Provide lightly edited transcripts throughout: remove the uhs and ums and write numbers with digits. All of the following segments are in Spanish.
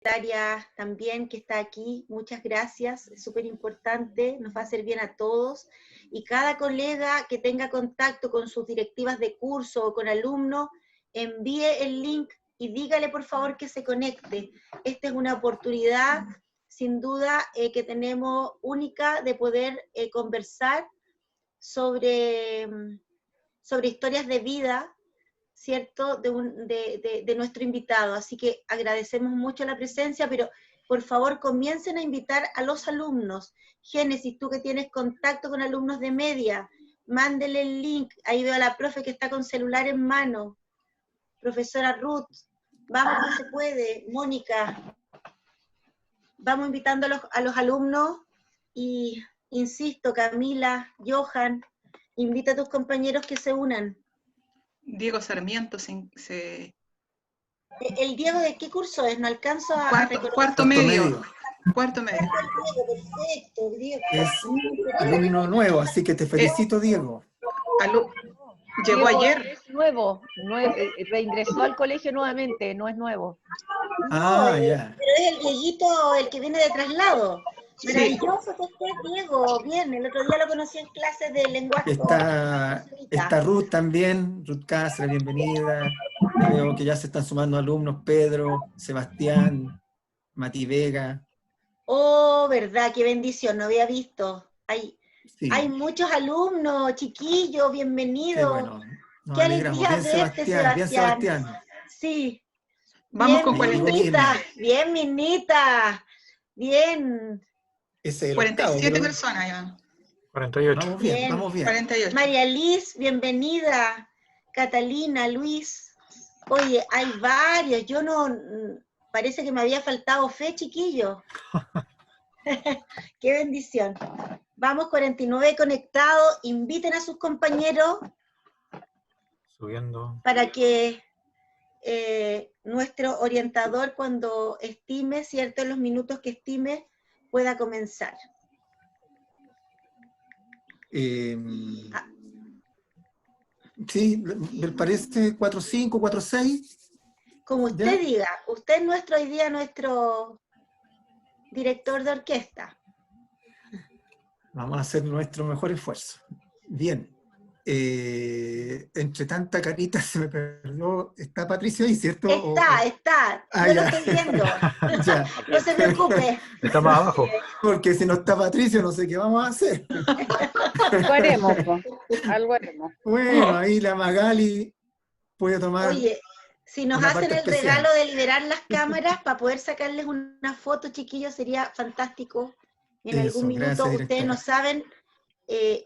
secretaria también que está aquí, muchas gracias, es súper importante, nos va a hacer bien a todos, y cada colega que tenga contacto con sus directivas de curso o con alumnos, envíe el link y dígale por favor que se conecte. Esta es una oportunidad, sin duda, que tenemos única de poder conversar sobre historias de vida, ¿cierto?, de nuestro invitado. Así que agradecemos mucho la presencia, pero por favor comiencen a invitar a los alumnos. Génesis, tú que tienes contacto con alumnos de media, mándele el link. Ahí veo a la profe que está con celular en mano. Profesora Ruth, vamos que se puede. Mónica, vamos invitando a los alumnos y, insisto, Camila, Johan, invita a tus compañeros que se unan. Diego Sarmiento ¿El Diego de qué curso es? No alcanzo a reconocer. Cuarto medio. Cuarto medio. Perfecto, Diego. Es alumno nuevo, así que te felicito, Diego. Llegó Diego ayer. es nuevo, reingresó al colegio nuevamente, no es nuevo. Ah, No, ya. pero es el Dieguito el que viene de traslado. Maravilloso que estés, Diego. Bien, el otro día lo conocí en clases de lenguaje. Está Ruth también, Ruth Cáceres, bienvenida. Veo que ya se están sumando alumnos, Pedro, Sebastián, Mati Vega. Oh, verdad, qué bendición, no había visto. Sí. Hay muchos alumnos, chiquillos, bienvenidos. Qué bueno. Nos Qué alegramos. alegría Bien, verte, Sebastián, bien, Sebastián. Sebastián. Sí. Vamos con bien, 40. Minita, bien, Minita. Bien. Ese es el 47 octavo, personas ya. 48. Vamos bien, vamos bien. 48. María Liz, bienvenida. Catalina, Luis. Oye, hay varios. Yo no... Parece que me había faltado fe, chiquillo. Qué bendición. Vamos, 49 conectados. Inviten a sus compañeros. Subiendo. Para que nuestro orientador, cuando estime, ¿cierto?, en los minutos que estime, pueda comenzar. Sí, me parece 4-5, 4-6. Como usted diga, usted es hoy día nuestro director de orquesta. Vamos a hacer nuestro mejor esfuerzo. Bien. Entre tanta carita se me perdió. ¿Está Patricio ahí, cierto? Está. Yo lo estoy viendo. Ya. No se preocupe. Está más abajo. Porque si no está Patricio, no sé qué vamos a hacer. Algo haremos, algo haremos. Bueno, ahí la Magali puede tomar. Oye, si nos una hacen parte el especial. regalo de liberar las cámaras para poder sacarles una foto, chiquillos, sería fantástico. En algún minuto, gracias, ustedes directora. no saben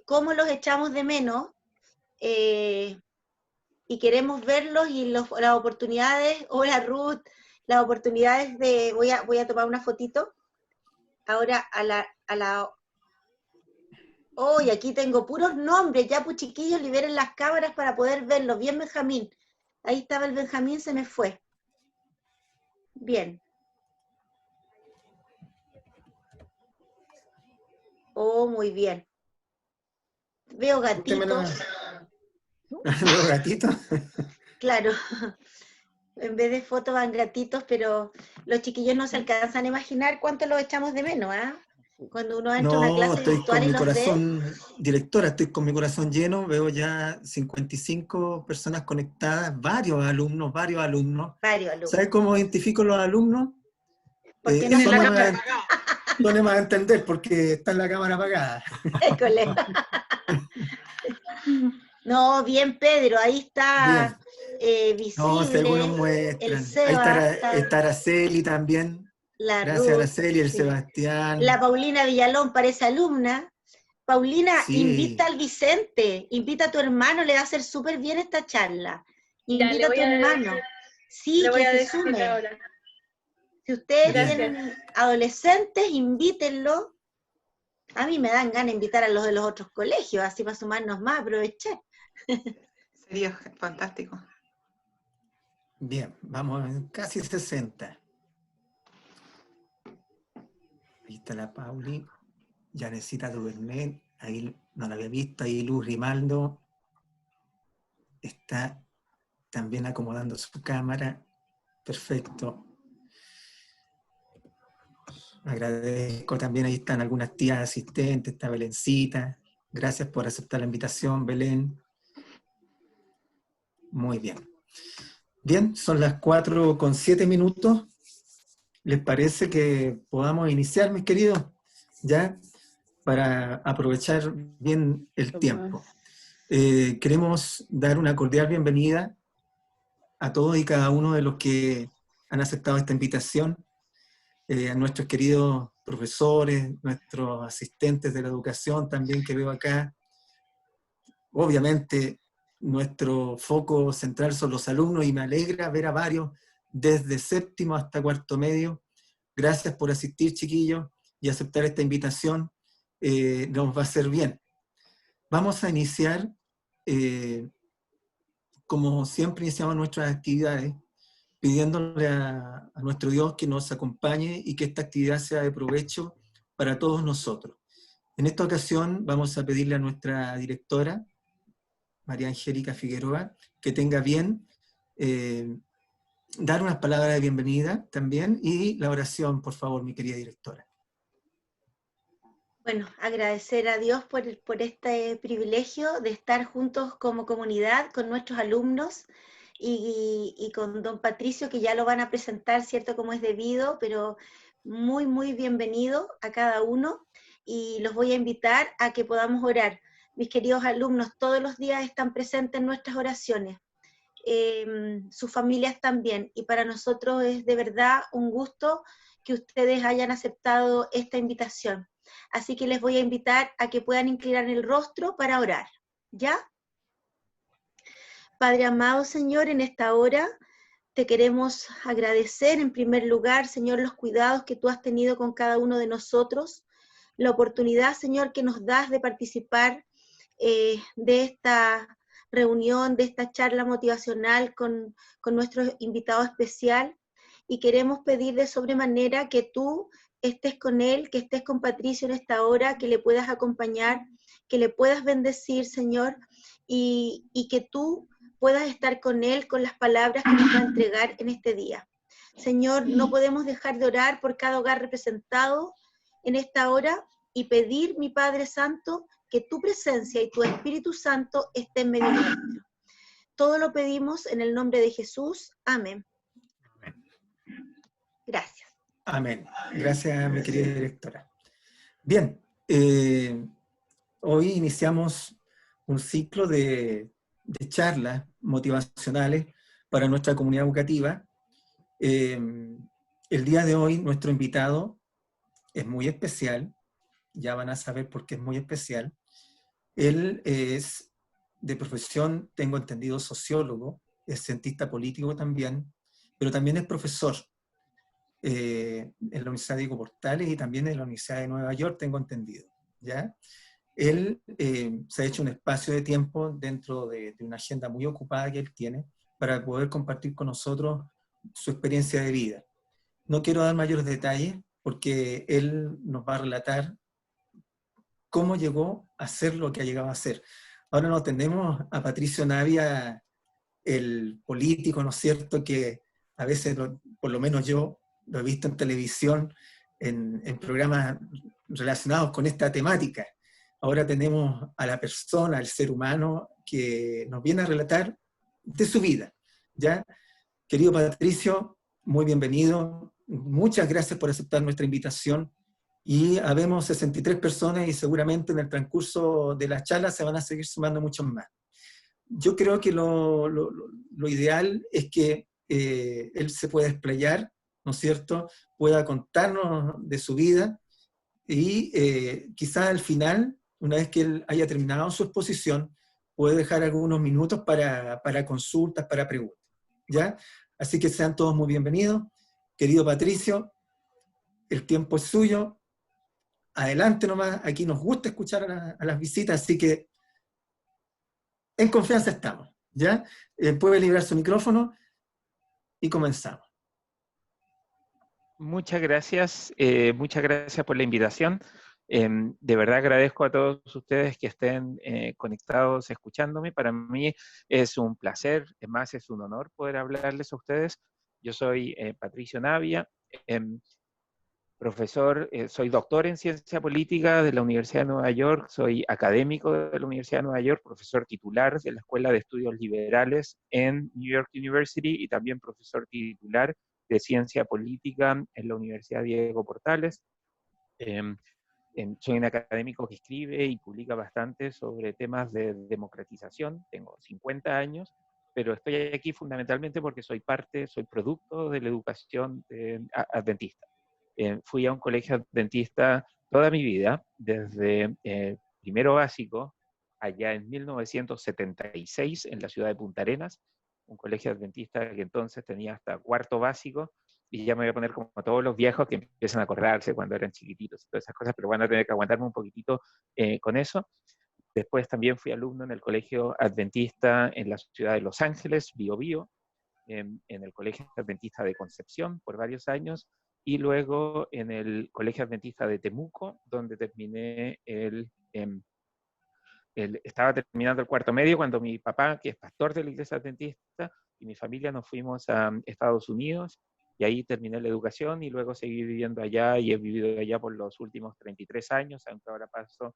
cómo los echamos de menos y queremos verlos y las oportunidades. Hola Ruth, las oportunidades de... Voy a tomar una fotito. Ahora Hoy aquí tengo puros nombres, ya pues chiquillos, liberen las cámaras para poder verlos. Bien, Benjamín. Ahí estaba el Benjamín, se me fue. Bien. Oh, muy bien. Veo gatitos. ¿Veo gatitos? Claro. En vez de fotos van gatitos, pero los chiquillos no se alcanzan a imaginar cuánto los echamos de menos, ¿ah? Cuando uno entra a una clase estoy virtual con y mi los corazón, directora, estoy con mi corazón lleno, veo ya 55 personas conectadas, varios alumnos. Varios alumnos. ¿Sabes cómo identifico los alumnos? Porque no no me va a entender porque está en la cámara apagada. École. No, bien Pedro, ahí está visible. No, si algunos muestran. El Seba, ahí está Araceli también. Gracias Ruth, Araceli, el sí. Sebastián. La Paulina Villalón parece alumna. Paulina, Sí. Invita al Vicente, invita a tu hermano, le va a hacer súper bien esta charla. Invita a tu hermano. Sí, que se sume. Ahora. Si ustedes tienen adolescentes, invítenlo. A mí me dan ganas de invitar a los de los otros colegios, así para sumarnos más, aprovechar. Sería fantástico. Bien, vamos en casi 60. Ahí está la Pauli. Janecita Duvernet, ahí no la había visto, ahí Luz Rimaldo. Está también acomodando su cámara. Perfecto. Agradezco también, ahí están algunas tías asistentes, está Belencita. Gracias por aceptar la invitación, Belén. Muy bien. Bien, son las 4:07. ¿Les parece que podamos iniciar, mis queridos? ¿Ya? Para aprovechar bien el tiempo. Queremos dar una cordial bienvenida a todos y cada uno de los que han aceptado esta invitación, a nuestros queridos profesores, nuestros asistentes de la educación también que veo acá. Obviamente, nuestro foco central son los alumnos y me alegra ver a varios desde séptimo hasta cuarto medio. Gracias por asistir, chiquillos, y aceptar esta invitación. Nos va a hacer bien. Vamos a iniciar, como siempre iniciamos nuestras actividades, pidiéndole a nuestro Dios que nos acompañe y que esta actividad sea de provecho para todos nosotros. En esta ocasión vamos a pedirle a nuestra directora, María Angélica Figueroa, que tenga bien dar unas palabras de bienvenida también y la oración, por favor, mi querida directora. Bueno, agradecer a Dios por este privilegio de estar juntos como comunidad con nuestros alumnos y con don Patricio, que ya lo van a presentar, ¿cierto?, como es debido, pero muy, muy bienvenido a cada uno, y los voy a invitar a que podamos orar. Mis queridos alumnos, todos los días están presentes en nuestras oraciones, sus familias también, y para nosotros es de verdad un gusto que ustedes hayan aceptado esta invitación. Así que les voy a invitar a que puedan inclinar el rostro para orar, ¿ya? Padre amado, Señor, en esta hora te queremos agradecer en primer lugar, Señor, los cuidados que tú has tenido con cada uno de nosotros, la oportunidad, Señor, que nos das de participar de esta reunión, de esta charla motivacional con nuestro invitado especial, y queremos pedir de sobremanera que tú estés con él, que estés con Patricio en esta hora, que le puedas acompañar, que le puedas bendecir, Señor, y que tú puedas estar con él con las palabras que nos va a entregar en este día. Señor, no podemos dejar de orar por cada hogar representado en esta hora y pedir, mi Padre Santo, que tu presencia y tu Espíritu Santo estén en medio nuestro. Todo lo pedimos en el nombre de Jesús. Amén. Gracias. Amén. Gracias, mi querida directora. Bien, hoy iniciamos un ciclo de charlas motivacionales para nuestra comunidad educativa. El día de hoy nuestro invitado es muy especial, ya van a saber por qué es muy especial. Él es de profesión, tengo entendido, sociólogo, es cientista político también, pero también es profesor en la Universidad Diego Portales y también en la Universidad de Nueva York, tengo entendido, ¿ya? Él se ha hecho un espacio de tiempo dentro de una agenda muy ocupada que él tiene para poder compartir con nosotros su experiencia de vida. No quiero dar mayores detalles porque él nos va a relatar cómo llegó a ser lo que ha llegado a ser. Ahora nos tenemos a Patricio Navia, el político, ¿no es cierto?, que a veces, por lo menos yo, lo he visto en televisión, en programas relacionados con esta temática. Ahora tenemos a la persona, al ser humano, que nos viene a relatar de su vida, ¿ya? Querido Patricio, muy bienvenido. Muchas gracias por aceptar nuestra invitación. Y habemos 63 personas y seguramente en el transcurso de las charlas se van a seguir sumando muchos más. Yo creo que lo ideal es que él se pueda explayar, ¿no es cierto?, pueda contarnos de su vida y quizás al final, una vez que él haya terminado su exposición, puede dejar algunos minutos para consultas, para preguntas, ¿ya? Así que sean todos muy bienvenidos. Querido Patricio, el tiempo es suyo. Adelante nomás, aquí nos gusta escuchar a las visitas, así que en confianza estamos, ¿ya? Puede liberar su micrófono y comenzamos. Muchas gracias por la invitación. De verdad agradezco a todos ustedes que estén conectados, escuchándome. Para mí es un placer, es más, es un honor poder hablarles a ustedes. Yo soy Patricio Navia. profesor, soy doctor en ciencia política de la Universidad de Nueva York, soy académico de la Universidad de Nueva York, profesor titular de la Escuela de Estudios Liberales en New York University y también profesor titular de ciencia política en la Universidad Diego Portales. Soy un académico que escribe y publica bastante sobre temas de democratización, tengo 50 años, pero estoy aquí fundamentalmente porque soy producto de la educación adventista. Fui a un colegio adventista toda mi vida, desde primero básico, allá en 1976, en la ciudad de Punta Arenas, un colegio adventista que entonces tenía hasta cuarto básico, y ya me voy a poner como todos los viejos que empiezan a acordarse cuando eran chiquititos y todas esas cosas, pero van a tener que aguantarme un poquitito con eso. Después también fui alumno en el colegio adventista en la ciudad de Los Ángeles, Bio Bio, en el colegio adventista de Concepción por varios años, y luego en el colegio adventista de Temuco, donde terminé estaba terminando el cuarto medio cuando mi papá, que es pastor de la iglesia adventista, y mi familia nos fuimos a Estados Unidos, y ahí terminé la educación y luego seguí viviendo allá y he vivido allá por los últimos 33 años, aunque ahora paso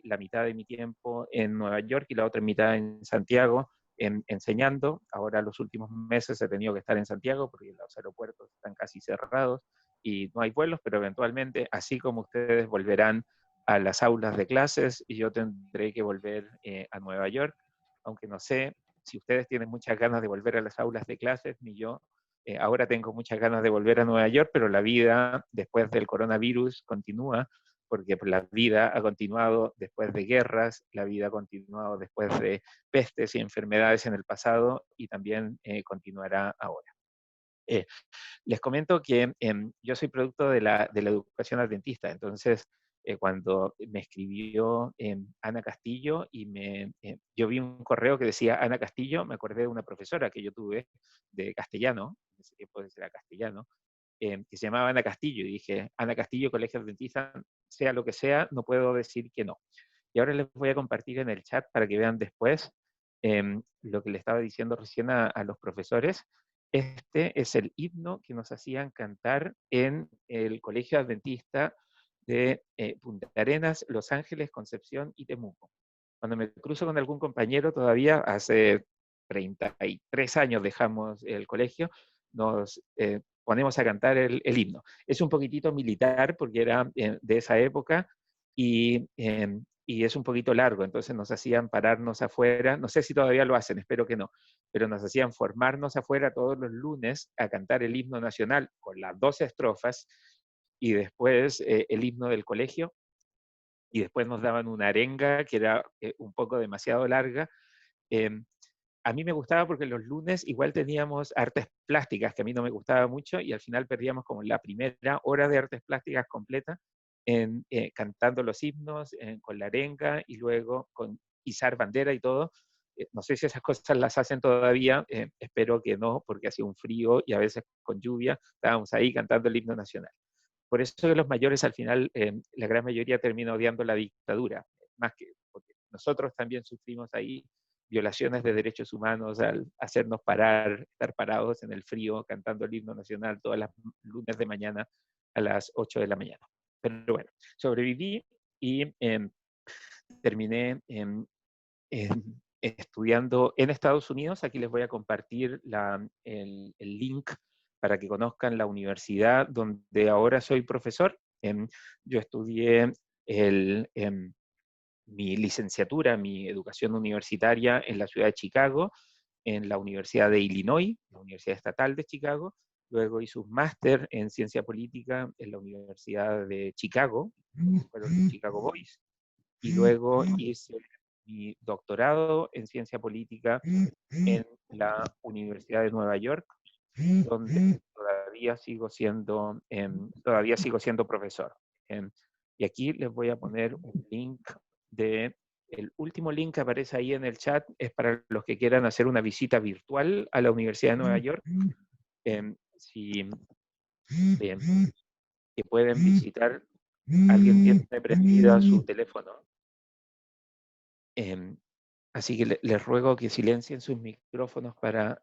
la mitad de mi tiempo en Nueva York y la otra mitad en Santiago enseñando. Ahora los últimos meses he tenido que estar en Santiago porque los aeropuertos están casi cerrados y no hay vuelos, pero eventualmente, así como ustedes volverán a las aulas de clases y yo tendré que volver a Nueva York, aunque no sé si ustedes tienen muchas ganas de volver a las aulas de clases, ni yo. Ahora tengo muchas ganas de volver a Nueva York, pero la vida después del coronavirus continúa, porque la vida ha continuado después de guerras, la vida ha continuado después de pestes y enfermedades en el pasado y también continuará ahora. Les comento que yo soy producto de la educación adventista, entonces cuando me escribió Ana Castillo y yo vi un correo que decía Ana Castillo, me acordé de una profesora que yo tuve de castellano, en ese tiempo era castellano, que se llamaba Ana Castillo, y dije, Ana Castillo, Colegio Adventista, sea lo que sea, no puedo decir que no. Y ahora les voy a compartir en el chat para que vean después lo que le estaba diciendo recién a los profesores. Este es el himno que nos hacían cantar en el Colegio Adventista de Punta Arenas, Los Ángeles, Concepción y Temuco. Cuando me cruzo con algún compañero, todavía hace 33 años dejamos el colegio, nos ponemos a cantar el himno. Es un poquitito militar porque era de esa época y es un poquito largo, entonces nos hacían pararnos afuera, no sé si todavía lo hacen, espero que no, pero nos hacían formarnos afuera todos los lunes a cantar el himno nacional con las 12 estrofas y después el himno del colegio, y después nos daban una arenga que era un poco demasiado larga. A mí me gustaba porque los lunes igual teníamos artes plásticas, que a mí no me gustaba mucho, y al final perdíamos como la primera hora de artes plásticas completa cantando los himnos, con la arenga, y luego con izar bandera y todo. No sé si esas cosas las hacen todavía, espero que no, porque hacía un frío y a veces con lluvia estábamos ahí cantando el himno nacional. Por eso que los mayores al final, la gran mayoría termina odiando la dictadura, más que porque nosotros también sufrimos ahí violaciones de derechos humanos al hacernos estar parados en el frío cantando el himno nacional todas las lunes de mañana a las 8 de la mañana. Pero bueno, sobreviví y terminé estudiando en Estados Unidos. Aquí les voy a compartir el link para que conozcan la universidad donde ahora soy profesor. Yo estudié mi licenciatura, mi educación universitaria en la ciudad de Chicago, en la Universidad de Illinois, la Universidad Estatal de Chicago. Luego hice un máster en ciencia política en la Universidad de Chicago, fueron los Chicago Boys. Y luego hice mi doctorado en ciencia política en la Universidad de Nueva York, donde todavía sigo siendo profesor. Y aquí les voy a poner un link el último link que aparece ahí en el chat es para los que quieran hacer una visita virtual a la Universidad de Nueva York. Que pueden visitar, alguien tiene prendida su teléfono. Así que les ruego que silencien sus micrófonos para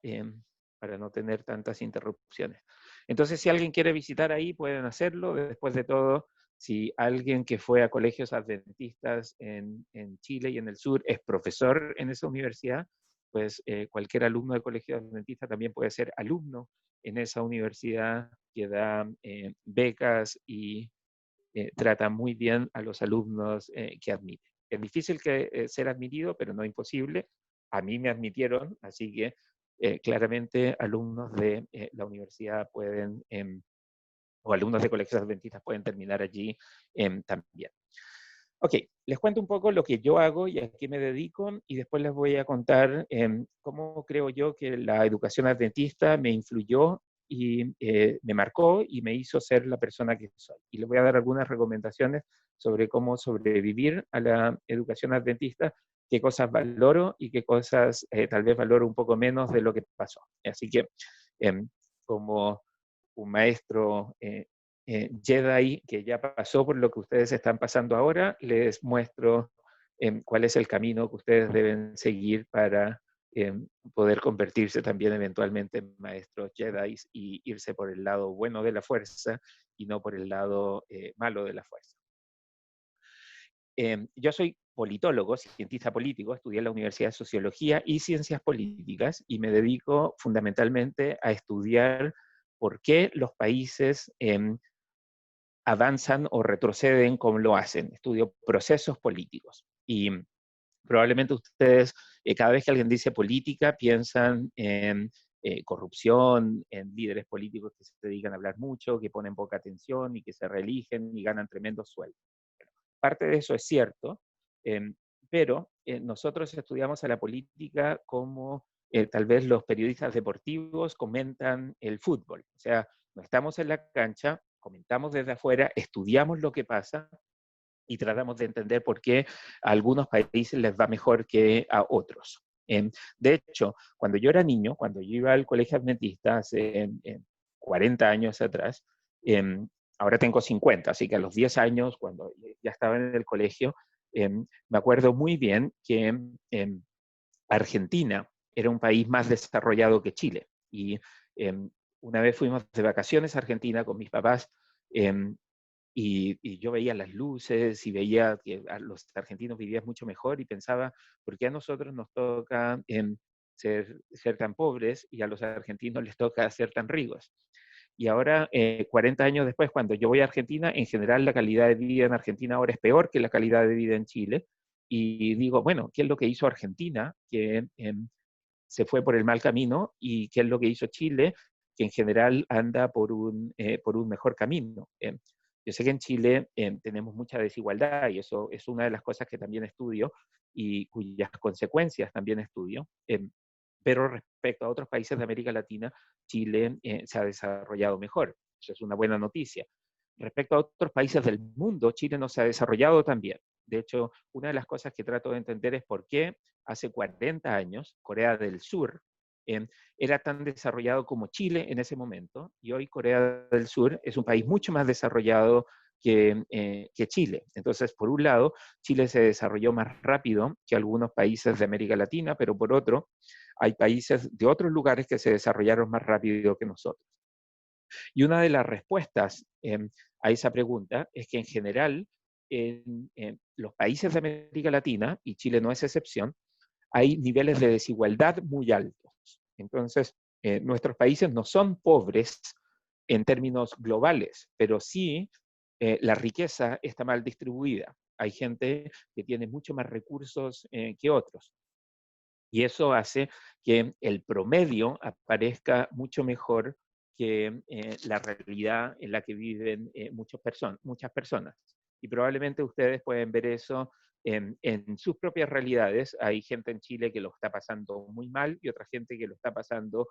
no tener tantas interrupciones. Entonces, si alguien quiere visitar ahí, pueden hacerlo. Después de todo, si alguien que fue a colegios adventistas en Chile y en el sur es profesor en esa universidad, pues cualquier alumno de colegio adventista también puede ser alumno en esa universidad que da becas y trata muy bien a los alumnos que admite. Es difícil ser admitido, pero no imposible. A mí me admitieron, así que claramente alumnos de la universidad pueden, o alumnos de colegios adventistas pueden terminar allí también. Ok, les cuento un poco lo que yo hago y a qué me dedico, y después les voy a contar cómo creo yo que la educación adventista me influyó y me marcó y me hizo ser la persona que soy. Y les voy a dar algunas recomendaciones sobre cómo sobrevivir a la educación adventista, qué cosas valoro y qué cosas tal vez valoro un poco menos de lo que pasó. Así que como un maestro Jedi que ya pasó por lo que ustedes están pasando ahora, les muestro cuál es el camino que ustedes deben seguir para poder convertirse también eventualmente en maestros Jedi y irse por el lado bueno de la fuerza y no por el lado malo de la fuerza. Yo soy politólogo, cientista político, estudié en la Universidad de Sociología y Ciencias Políticas y me dedico fundamentalmente a estudiar por qué los países avanzan o retroceden como lo hacen. Estudio procesos políticos. Y probablemente ustedes, cada vez que alguien dice política, piensan en corrupción, en líderes políticos que se dedican a hablar mucho, que ponen poca atención y que se reeligen y ganan tremendos sueldos. Parte de eso es cierto, pero nosotros estudiamos a la política como tal vez los periodistas deportivos comentan el fútbol. O sea, no estamos en la cancha, comentamos desde afuera, estudiamos lo que pasa y tratamos de entender por qué a algunos países les va mejor que a otros. De hecho, cuando yo era niño, cuando yo iba al colegio adventista hace 40 años atrás, ahora tengo 50, así que a los 10 años, cuando ya estaba en el colegio, me acuerdo muy bien que Argentina era un país más desarrollado que Chile. Y una vez fuimos de vacaciones a Argentina con mis papás y yo veía las luces y veía que a los argentinos vivían mucho mejor y pensaba, ¿por qué a nosotros nos toca ser tan pobres y a los argentinos les toca ser tan ricos? Y ahora, 40 años después, cuando yo voy a Argentina, en general la calidad de vida en Argentina ahora es peor que la calidad de vida en Chile. Y digo, bueno, ¿qué es lo que hizo Argentina? Que se fue por el mal camino, y qué es lo que hizo Chile, que en general anda por un mejor camino. Yo sé que en Chile tenemos mucha desigualdad y eso es una de las cosas que también estudio y cuyas consecuencias también estudio. Pero respecto a otros países de América Latina, Chile se ha desarrollado mejor. Eso es una buena noticia. Respecto a otros países del mundo, Chile no se ha desarrollado tan bien. De hecho, una de las cosas que trato de entender es por qué hace 40 años Corea del Sur era tan desarrollado como Chile en ese momento, y hoy Corea del Sur es un país mucho más desarrollado que Chile. Entonces, por un lado, Chile se desarrolló más rápido que algunos países de América Latina, pero por otro, hay países de otros lugares que se desarrollaron más rápido que nosotros. Y una de las respuestas a esa pregunta es que en general en los países de América Latina, y Chile no es excepción, hay niveles de desigualdad muy altos. Entonces, nuestros países no son pobres en términos globales, pero sí la riqueza está mal distribuida. Hay gente que tiene mucho más recursos que otros. Y eso hace que el promedio aparezca mucho mejor que la realidad en la que viven muchas personas. Y probablemente ustedes pueden ver eso en sus propias realidades. Hay gente en Chile que lo está pasando muy mal y otra gente que lo está pasando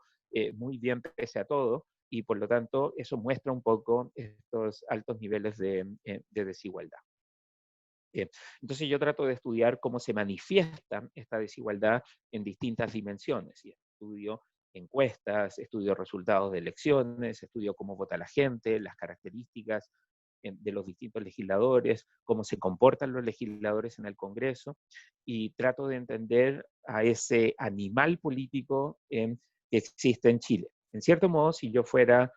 muy bien pese a todo. Y por lo tanto, eso muestra un poco estos altos niveles de desigualdad. Entonces yo trato de estudiar cómo se manifiesta esta desigualdad en distintas dimensiones. Y estudio encuestas, estudio resultados de elecciones, estudio cómo vota la gente, las características de los distintos legisladores, cómo se comportan los legisladores en el Congreso, y trato de entender a ese animal político que existe en Chile. En cierto modo, si yo fuera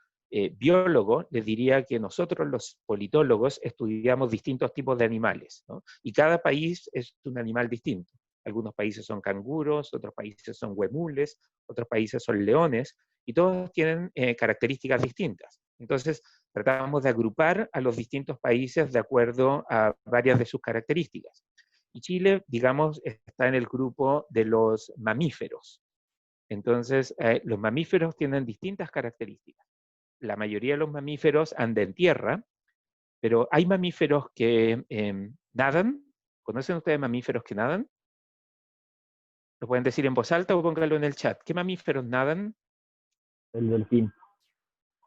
biólogo, les diría que nosotros los politólogos estudiamos distintos tipos de animales, ¿no? Y cada país es un animal distinto. Algunos países son canguros, otros países son huemules, otros países son leones, y todos tienen características distintas. Entonces, tratamos de agrupar a los distintos países de acuerdo a varias de sus características. Y Chile, digamos, está en el grupo de los mamíferos. Entonces, los mamíferos tienen distintas características. La mayoría de los mamíferos andan en tierra, pero hay mamíferos que nadan. ¿Conocen ustedes mamíferos que nadan? ¿Lo pueden decir en voz alta o pónganlo en el chat? ¿Qué mamíferos nadan? El delfín.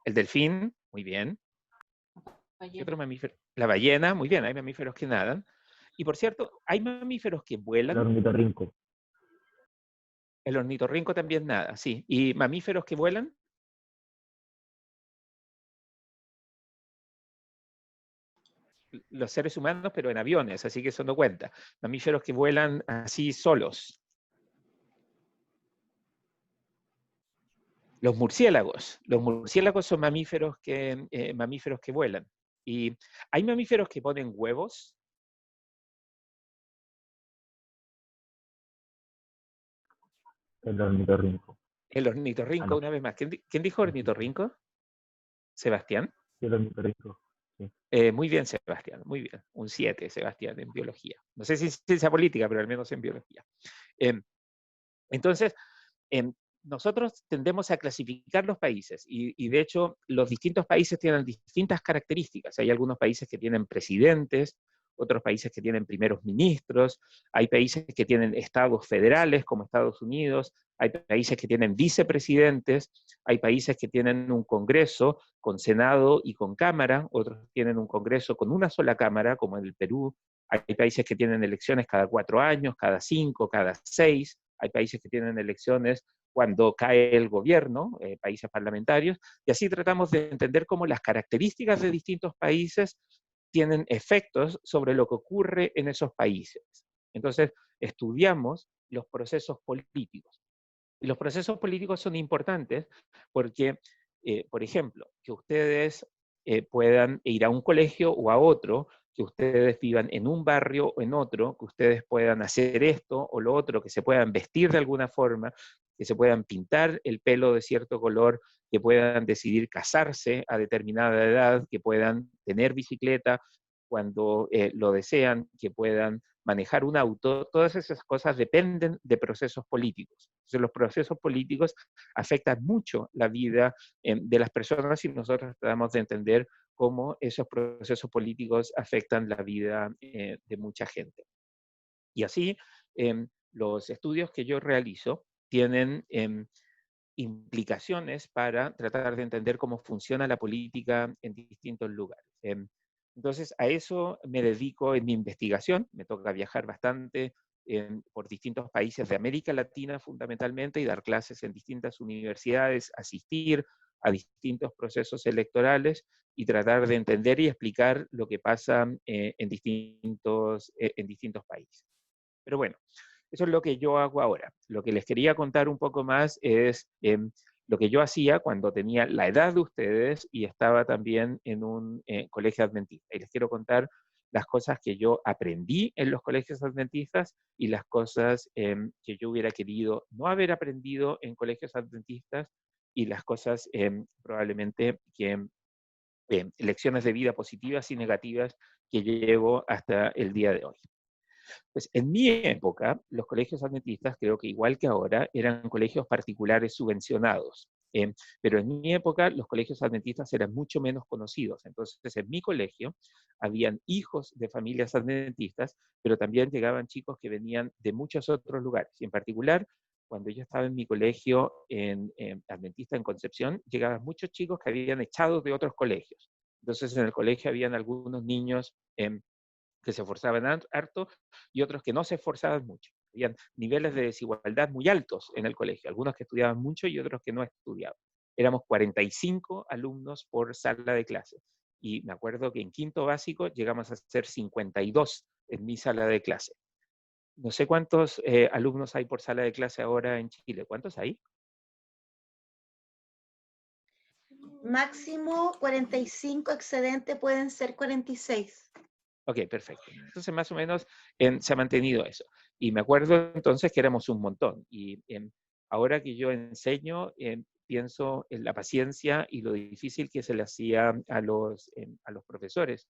El delfín, muy bien. ¿Qué otro mamífero? La ballena, muy bien, hay mamíferos que nadan. Y por cierto, hay mamíferos que El vuelan. ornitorrinco. El ornitorrinco también nada, sí. ¿Y mamíferos que vuelan? Los seres humanos, pero en aviones, así que eso no cuenta. Mamíferos que vuelan así solos. Los murciélagos. Los murciélagos son mamíferos que vuelan. Y hay mamíferos que ponen huevos. El ornitorrinco. El ornitorrinco, no. una vez más. ¿Quién dijo ornitorrinco? ¿Sebastián? El ornitorrinco. Muy bien, Sebastián, muy bien. Un 7, Sebastián, en biología. No sé si es ciencia política, pero al menos en biología. Entonces, nosotros tendemos a clasificar los países y de hecho los distintos países tienen distintas características. Hay algunos países que tienen presidentes, otros países que tienen primeros ministros, hay países que tienen estados federales como Estados Unidos, hay países que tienen vicepresidentes, hay países que tienen un congreso con Senado y con Cámara, otros tienen un congreso con una sola Cámara, como en el Perú, hay países que tienen elecciones cada 4 años, cada 5, cada 6, hay países que tienen elecciones cuando cae el gobierno, países parlamentarios, y así tratamos de entender cómo las características de distintos países tienen efectos sobre lo que ocurre en esos países. Entonces, estudiamos los procesos políticos. Y los procesos políticos son importantes porque, por ejemplo, que ustedes puedan ir a un colegio o a otro, que ustedes vivan en un barrio o en otro, que ustedes puedan hacer esto o lo otro, que se puedan vestir de alguna forma, que se puedan pintar el pelo de cierto color, que puedan decidir casarse a determinada edad, que puedan tener bicicleta cuando lo desean, que puedan manejar un auto, todas esas cosas dependen de procesos políticos. Entonces, los procesos políticos afectan mucho la vida de las personas y nosotros tratamos de entender cómo esos procesos políticos afectan la vida de mucha gente. Y así, los estudios que yo realizo tienen implicaciones para tratar de entender cómo funciona la política en distintos lugares. Entonces, a eso me dedico en mi investigación. Me toca viajar bastante por distintos países de América Latina fundamentalmente y dar clases en distintas universidades, asistir a distintos procesos electorales y tratar de entender y explicar lo que pasa en distintos países. Pero bueno, eso es lo que yo hago ahora. Lo que les quería contar un poco más es lo que yo hacía cuando tenía la edad de ustedes y estaba también en un colegio adventista. Y les quiero contar las cosas que yo aprendí en los colegios adventistas y las cosas que yo hubiera querido no haber aprendido en colegios adventistas y las cosas probablemente que lecciones de vida positivas y negativas que llevo hasta el día de hoy. Pues en mi época, los colegios adventistas, creo que igual que ahora, eran colegios particulares subvencionados. Pero en mi época, los colegios adventistas eran mucho menos conocidos. Entonces, en mi colegio, habían hijos de familias adventistas, pero también llegaban chicos que venían de muchos otros lugares. Y en particular, cuando yo estaba en mi colegio adventista en Concepción, llegaban muchos chicos que habían echado de otros colegios. Entonces, en el colegio habían algunos niños que se esforzaban harto y otros que no se esforzaban mucho. Habían niveles de desigualdad muy altos en el colegio, algunos que estudiaban mucho y otros que no estudiaban. Éramos 45 alumnos por sala de clase. Y me acuerdo que en quinto básico llegamos a ser 52 en mi sala de clase. No sé cuántos alumnos hay por sala de clase ahora en Chile. ¿Cuántos hay? máximo 45, excedente pueden ser 46. Ok, perfecto. Entonces, más o menos se ha mantenido eso. Y me acuerdo entonces que éramos un montón. Y ahora que yo enseño, pienso en la paciencia y lo difícil que se le hacía a los profesores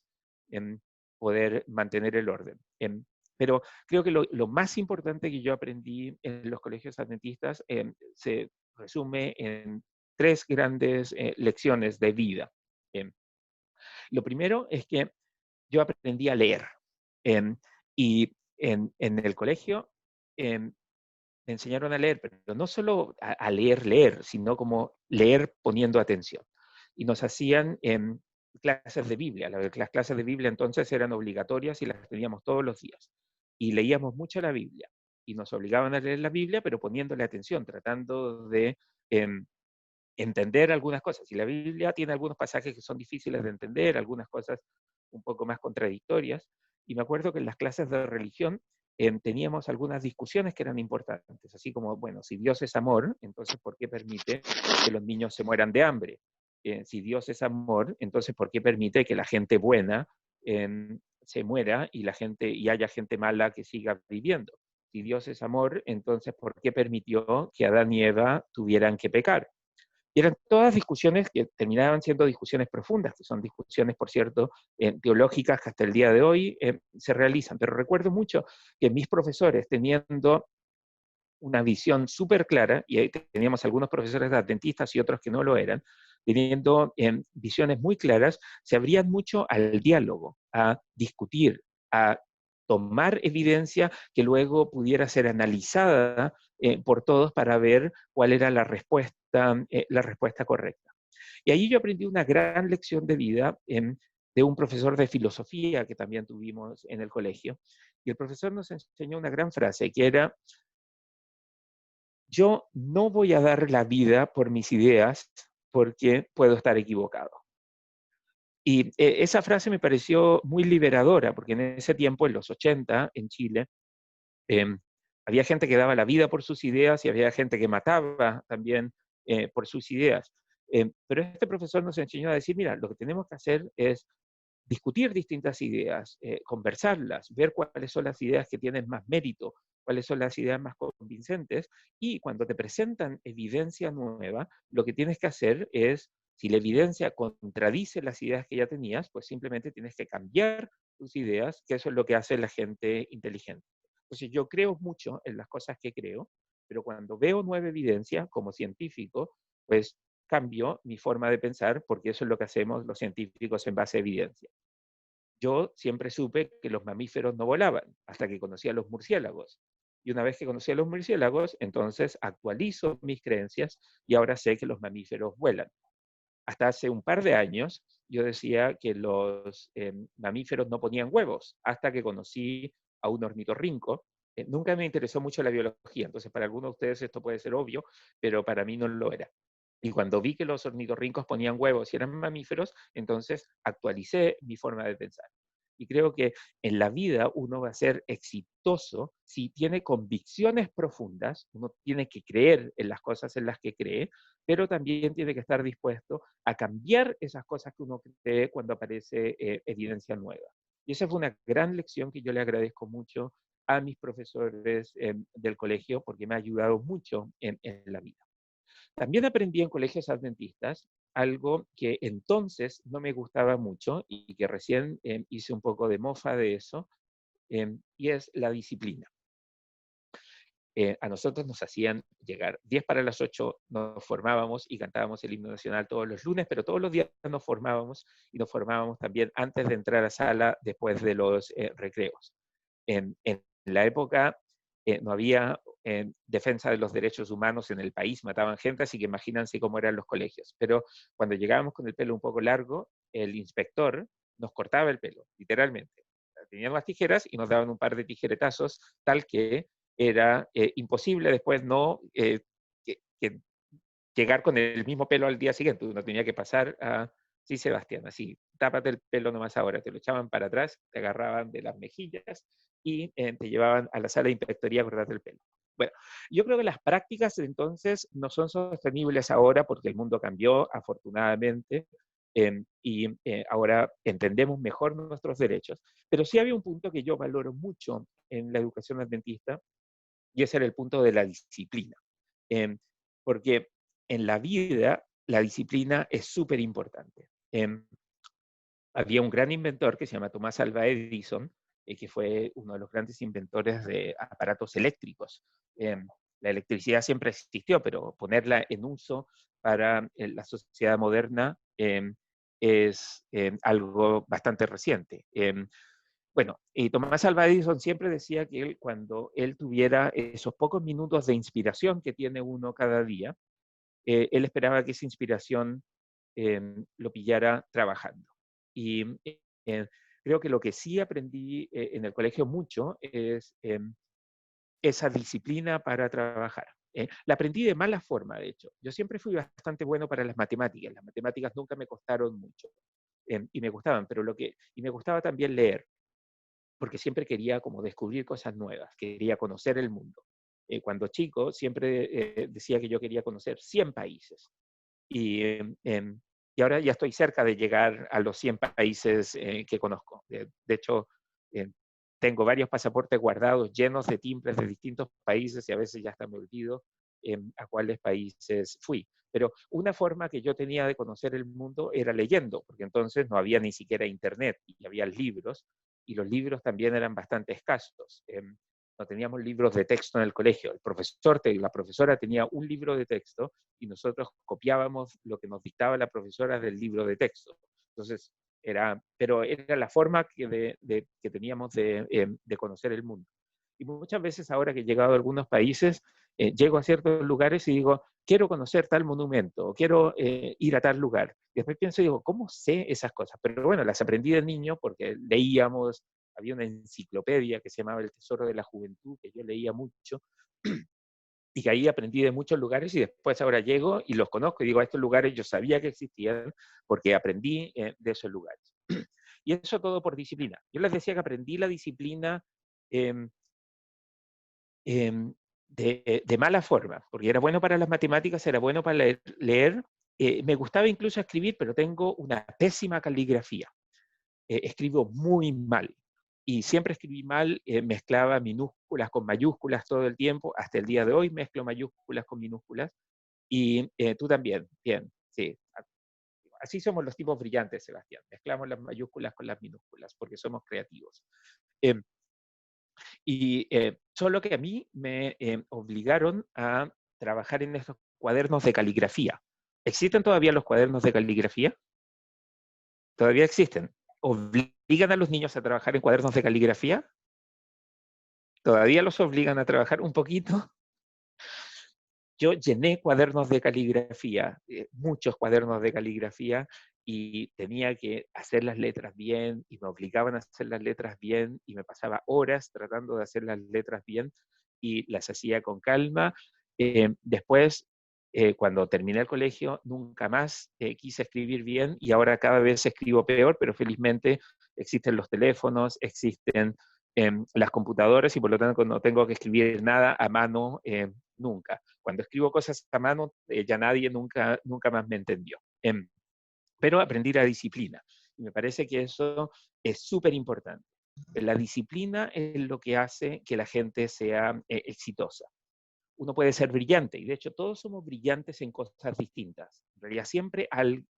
en poder mantener el orden. Pero creo que lo más importante que yo aprendí en los colegios adventistas se resume en 3 grandes lecciones de vida. Lo primero es que yo aprendí a leer. Y en el colegio me enseñaron a leer, pero no solo a leer, sino como leer poniendo atención. Y nos hacían clases de Biblia. Las clases de Biblia entonces eran obligatorias y las teníamos todos los días. Y leíamos mucho la Biblia. Y nos obligaban a leer la Biblia, pero poniéndole atención, tratando de entender algunas cosas. Y la Biblia tiene algunos pasajes que son difíciles de entender, algunas cosas un poco más contradictorias. Y me acuerdo que en las clases de religión teníamos algunas discusiones que eran importantes, así como, bueno, si Dios es amor, entonces ¿por qué permite que los niños se mueran de hambre? Si Dios es amor, entonces ¿por qué permite que la gente buena se muera y haya gente mala que siga viviendo? Si Dios es amor, entonces ¿por qué permitió que Adán y Eva tuvieran que pecar? Y eran todas discusiones que terminaban siendo discusiones profundas, que son discusiones, por cierto, teológicas que hasta el día de hoy se realizan. Pero recuerdo mucho que mis profesores, teniendo una visión súper clara, y ahí teníamos algunos profesores adventistas y otros que no lo eran, teniendo visiones muy claras, se abrían mucho al diálogo, a discutir, a tomar evidencia que luego pudiera ser analizada por todos para ver cuál era la respuesta correcta. Y ahí yo aprendí una gran lección de vida de un profesor de filosofía que también tuvimos en el colegio. Y el profesor nos enseñó una gran frase que era: yo no voy a dar la vida por mis ideas porque puedo estar equivocado. Y esa frase me pareció muy liberadora, porque en ese tiempo, en los 80, en Chile, había gente que daba la vida por sus ideas y había gente que mataba también por sus ideas. Pero este profesor nos enseñó a decir, mira, lo que tenemos que hacer es discutir distintas ideas, conversarlas, ver cuáles son las ideas que tienen más mérito, cuáles son las ideas más convincentes, y cuando te presentan evidencia nueva, lo que tienes que hacer es, si la evidencia contradice las ideas que ya tenías, pues simplemente tienes que cambiar tus ideas, que eso es lo que hace la gente inteligente. Entonces yo creo mucho en las cosas que creo, pero cuando veo nueva evidencia como científico, pues cambio mi forma de pensar, porque eso es lo que hacemos los científicos en base a evidencia. Yo siempre supe que los mamíferos no volaban, hasta que conocí a los murciélagos. Y una vez que conocí a los murciélagos, entonces actualizo mis creencias y ahora sé que los mamíferos vuelan. Hasta hace un par de años yo decía que los mamíferos no ponían huevos, hasta que conocí a un ornitorrinco. Nunca me interesó mucho la biología, entonces para algunos de ustedes esto puede ser obvio, pero para mí no lo era. Y cuando vi que los ornitorrincos ponían huevos y eran mamíferos, entonces actualicé mi forma de pensar. Y creo que en la vida uno va a ser exitoso si tiene convicciones profundas, uno tiene que creer en las cosas en las que cree, pero también tiene que estar dispuesto a cambiar esas cosas que uno cree cuando aparece evidencia nueva. Y esa fue una gran lección que yo le agradezco mucho a mis profesores del colegio, porque me ha ayudado mucho en la vida. También aprendí en colegios adventistas algo que entonces no me gustaba mucho y que recién hice un poco de mofa de eso, y es la disciplina. A nosotros nos hacían llegar 10 para las 8, nos formábamos y cantábamos el himno nacional todos los lunes, pero todos los días nos formábamos y nos formábamos también antes de entrar a sala, después de los recreos. En la época no había defensa de los derechos humanos en el país, mataban gente, así que imagínense cómo eran los colegios. Pero cuando llegábamos con el pelo un poco largo, el inspector nos cortaba el pelo, literalmente. Tenían las tijeras y nos daban un par de tijeretazos, tal que era imposible después no que llegar con el mismo pelo al día siguiente. Uno tenía que pasar a, sí, Sebastián, así, tápate el pelo nomás ahora. Te lo echaban para atrás, te agarraban de las mejillas y te llevaban a la sala de inspectoría a cortarte el pelo. Bueno, yo creo que las prácticas entonces no son sostenibles ahora porque el mundo cambió afortunadamente ahora entendemos mejor nuestros derechos. Pero sí había un punto que yo valoro mucho en la educación adventista y ese era el punto de la disciplina. Em, Porque en la vida la disciplina es súper importante. Había un gran inventor que se llama Tomás Alva Edison, que fue uno de los grandes inventores de aparatos eléctricos. La electricidad siempre existió, pero ponerla en uso para la sociedad moderna es algo bastante reciente. Bueno, y Tomás Alva Edison siempre decía que él, cuando él tuviera esos pocos minutos de inspiración que tiene uno cada día, él esperaba que esa inspiración lo pillara trabajando. Y eh, creo que lo que sí aprendí en el colegio mucho es esa disciplina para trabajar. La aprendí de mala forma, de hecho. Yo siempre fui bastante bueno para las matemáticas. Las matemáticas nunca me costaron mucho y me gustaban, y me gustaba también leer, porque siempre quería como descubrir cosas nuevas, quería conocer el mundo. Cuando chico siempre decía que yo quería conocer 100 países. Y, y ahora ya estoy cerca de llegar a los 100 países que conozco. De hecho, eh, tengo varios pasaportes guardados llenos de timbres de distintos países y a veces ya hasta me olvido a cuáles países fui. Pero una forma que yo tenía de conocer el mundo era leyendo, porque entonces no había ni siquiera internet y había libros, y los libros también eran bastante escasos. No teníamos libros de texto en el colegio. El profesor, la profesora tenía un libro de texto y nosotros copiábamos lo que nos dictaba la profesora del libro de texto. Entonces, pero era la forma que teníamos de conocer el mundo. Y muchas veces ahora que he llegado a algunos países, llego a ciertos lugares y digo, quiero conocer tal monumento, o quiero ir a tal lugar. Y después pienso y digo, ¿cómo sé esas cosas? Pero bueno, las aprendí de niño porque leíamos, había una enciclopedia que se llamaba El Tesoro de la Juventud, que yo leía mucho, y que ahí aprendí de muchos lugares y después ahora llego y los conozco y digo, a estos lugares yo sabía que existían porque aprendí de esos lugares. Y eso todo por disciplina. Yo les decía que aprendí la disciplina eh, de mala forma, porque era bueno para las matemáticas, era bueno para leer me gustaba incluso escribir, pero tengo una pésima caligrafía. Escribo muy mal. Y siempre escribí mal, mezclaba minúsculas con mayúsculas todo el tiempo. Hasta el día de hoy mezclo mayúsculas con minúsculas. Y tú también, bien, sí. Así somos los tipos brillantes, Sebastián. Mezclamos las mayúsculas con las minúsculas porque somos creativos. Solo que a mí me obligaron a trabajar en esos cuadernos de caligrafía. ¿Existen todavía los cuadernos de caligrafía? Todavía existen. ¿Obligan a los niños a trabajar en cuadernos de caligrafía? ¿Todavía los obligan a trabajar un poquito? Yo llené cuadernos de caligrafía, muchos cuadernos de caligrafía, y tenía que hacer las letras bien, y me obligaban a hacer las letras bien, y me pasaba horas tratando de hacer las letras bien, y las hacía con calma. Después, cuando terminé el colegio, nunca más quise escribir bien, y ahora cada vez escribo peor, pero felizmente existen los teléfonos, existen las computadoras, y por lo tanto no tengo que escribir nada a mano nunca. Cuando escribo cosas a mano, ya nadie nunca más me entendió. Pero aprendí la disciplina. Y me parece que eso es súper importante. La disciplina es lo que hace que la gente sea exitosa. Uno puede ser brillante, y de hecho todos somos brillantes en cosas distintas. En realidad siempre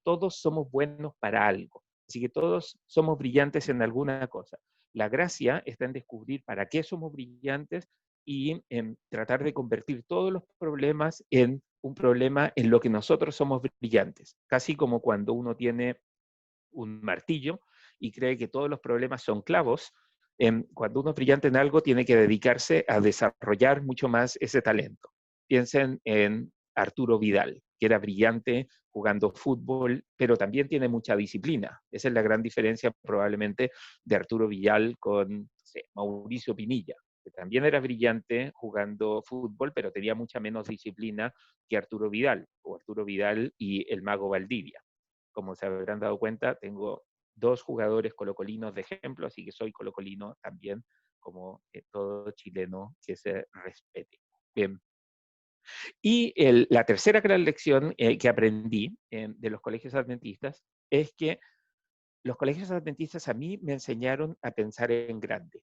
todos somos buenos para algo. Así que todos somos brillantes en alguna cosa. La gracia está en descubrir para qué somos brillantes y en tratar de convertir todos los problemas en un problema en lo que nosotros somos brillantes. Casi como cuando uno tiene un martillo y cree que todos los problemas son clavos. Cuando uno es brillante en algo, tiene que dedicarse a desarrollar mucho más ese talento. Piensen en Arturo Vidal, que era brillante jugando fútbol, pero también tiene mucha disciplina. Esa es la gran diferencia probablemente de Arturo Vidal con, no sé, Mauricio Pinilla, que también era brillante jugando fútbol, pero tenía mucha menos disciplina que Arturo Vidal, o Arturo Vidal y el Mago Valdivia. Como se habrán dado cuenta, tengo 2 jugadores colocolinos de ejemplo, así que soy colocolino también, como todo chileno que se respete. Bien. Y la tercera gran lección que aprendí de los colegios adventistas es que los colegios adventistas a mí me enseñaron a pensar en grande.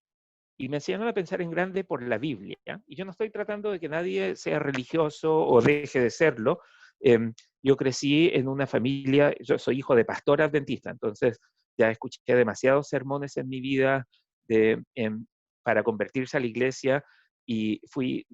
Y me enseñaron a pensar en grande por la Biblia. Y yo no estoy tratando de que nadie sea religioso o deje de serlo. Yo crecí en una familia, yo soy hijo de pastor adventista, entonces ya escuché demasiados sermones en mi vida para convertirse a la iglesia y fui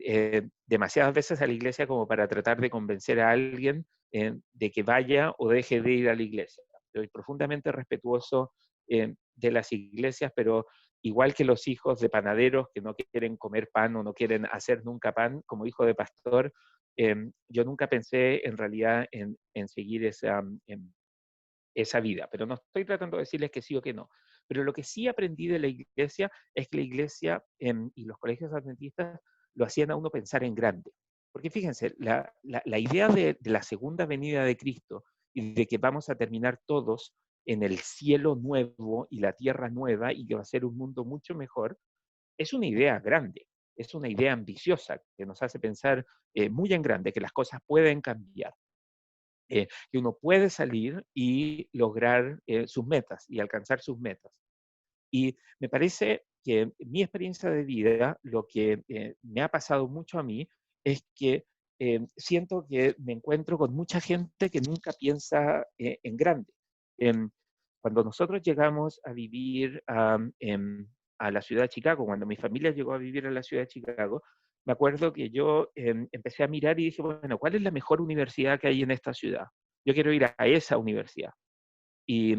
demasiadas veces a la iglesia como para tratar de convencer a alguien de que vaya o deje de ir a la iglesia. Soy profundamente respetuoso de las iglesias, pero igual que los hijos de panaderos que no quieren comer pan o no quieren hacer nunca pan, como hijo de pastor, yo nunca pensé en realidad en seguir esa vida, pero no estoy tratando de decirles que sí o que no. Pero lo que sí aprendí de la iglesia es que la iglesia y los colegios adventistas lo hacían a uno pensar en grande. Porque fíjense, la idea de la segunda venida de Cristo y de que vamos a terminar todos en el cielo nuevo y la tierra nueva y que va a ser un mundo mucho mejor, es una idea grande, es una idea ambiciosa que nos hace pensar muy en grande, que las cosas pueden cambiar. Que uno puede salir y lograr sus metas y alcanzar sus metas. Y me parece que mi experiencia de vida, lo que me ha pasado mucho a mí, es que siento que me encuentro con mucha gente que nunca piensa en grande. Cuando nosotros llegamos a vivir a la ciudad de Chicago, cuando mi familia llegó a vivir a la ciudad de Chicago, me acuerdo que yo empecé a mirar y dije, bueno, ¿cuál es la mejor universidad que hay en esta ciudad? Yo quiero ir a esa universidad. Y,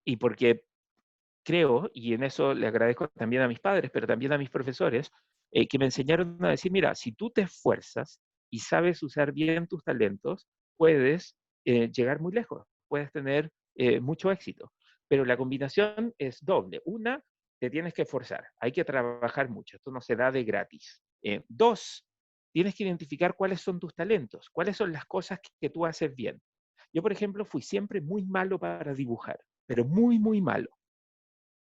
y porque creo, y en eso le agradezco también a mis padres, pero también a mis profesores, que me enseñaron a decir, mira, si tú te esfuerzas y sabes usar bien tus talentos, puedes llegar muy lejos, puedes tener mucho éxito. Pero la combinación es doble. Una, te tienes que esforzar, hay que trabajar mucho, esto no se da de gratis. Dos, tienes que identificar cuáles son tus talentos, cuáles son las cosas que tú haces bien. Yo, por ejemplo, fui siempre muy malo para dibujar, pero muy, muy malo.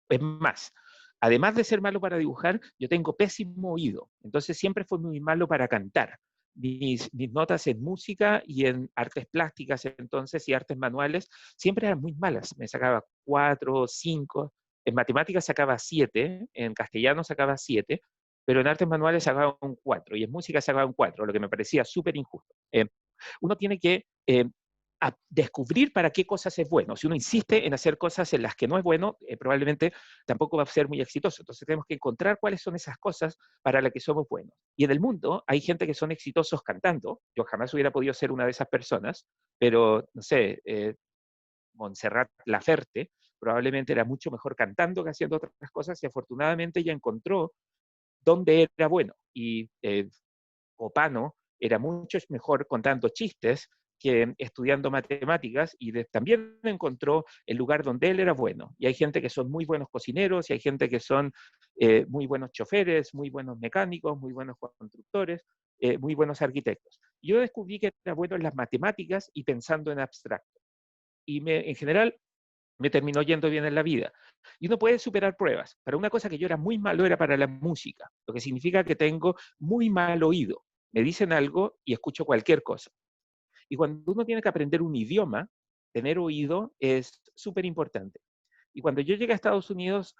Es más, además de ser malo para dibujar, yo tengo pésimo oído. Entonces siempre fui muy malo para cantar. Mis notas en música y en artes plásticas entonces y artes manuales siempre eran muy malas. Me sacaba 4, 5. En matemáticas sacaba 7, en castellano sacaba 7, pero en artes manuales sacaba un 4 y en música sacaba un 4, lo que me parecía súper injusto. Uno tiene que descubrir para qué cosas es bueno. Si uno insiste en hacer cosas en las que no es bueno, probablemente tampoco va a ser muy exitoso. Entonces tenemos que encontrar cuáles son esas cosas para las que somos buenos. Y en el mundo hay gente que son exitosos cantando. Yo jamás hubiera podido ser una de esas personas, pero no sé, Montserrat Laferte probablemente era mucho mejor cantando que haciendo otras cosas y afortunadamente ella encontró dónde era bueno. Y Copano era mucho mejor contando chistes que estudiando matemáticas y también encontró el lugar donde él era bueno. Y hay gente que son muy buenos cocineros y hay gente que son muy buenos choferes, muy buenos mecánicos, muy buenos constructores, muy buenos arquitectos. Yo descubrí que era bueno en las matemáticas y pensando en abstracto. Y en general me terminó yendo bien en la vida. Y uno puede superar pruebas. Para una cosa que yo era muy malo era para la música, lo que significa que tengo muy mal oído. Me dicen algo y escucho cualquier cosa. Y cuando uno tiene que aprender un idioma, tener oído es súper importante. Y cuando yo llegué a Estados Unidos,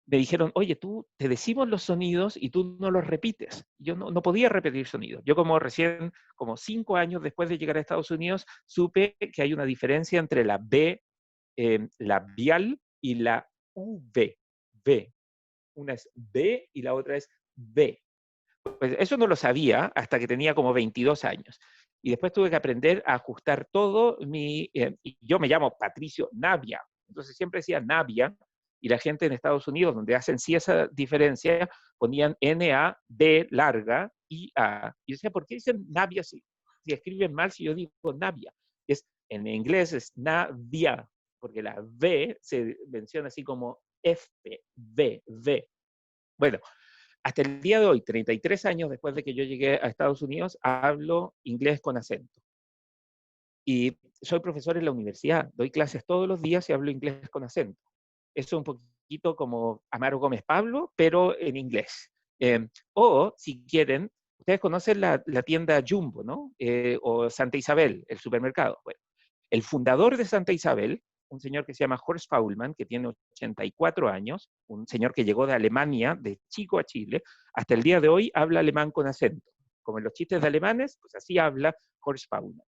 me dijeron, oye, tú te decimos los sonidos y tú no los repites. Yo no podía repetir sonidos. Yo como recién, como 5 años después de llegar a Estados Unidos, supe que hay una diferencia entre la B labial y la V. V. Una es B y la otra es B. Pues eso no lo sabía hasta que tenía como 22 años. Y después tuve que aprender a ajustar todo y yo me llamo Patricio Navia. Entonces siempre decía Navia y la gente en Estados Unidos, donde hacen sí esa diferencia, ponían N-A-B larga, I-A. Y yo decía, ¿por qué dicen Navia si escriben mal si yo digo Navia? En inglés es Navia, porque la V se menciona así como F, V, V. Bueno, hasta el día de hoy, 33 años después de que yo llegué a Estados Unidos, hablo inglés con acento. Y soy profesor en la universidad, doy clases todos los días y hablo inglés con acento. Eso es un poquito como Amaro Gómez Pablo, pero en inglés. O, si quieren, Ustedes conocen la tienda Jumbo, ¿no? O Santa Isabel, el supermercado. Bueno, el fundador de Santa Isabel, un señor que se llama Horst Faulmann, que tiene 84 años, un señor que llegó de Alemania, de chico a Chile, hasta el día de hoy habla alemán con acento. Como en los chistes de alemanes, pues así habla Horst Faulmann.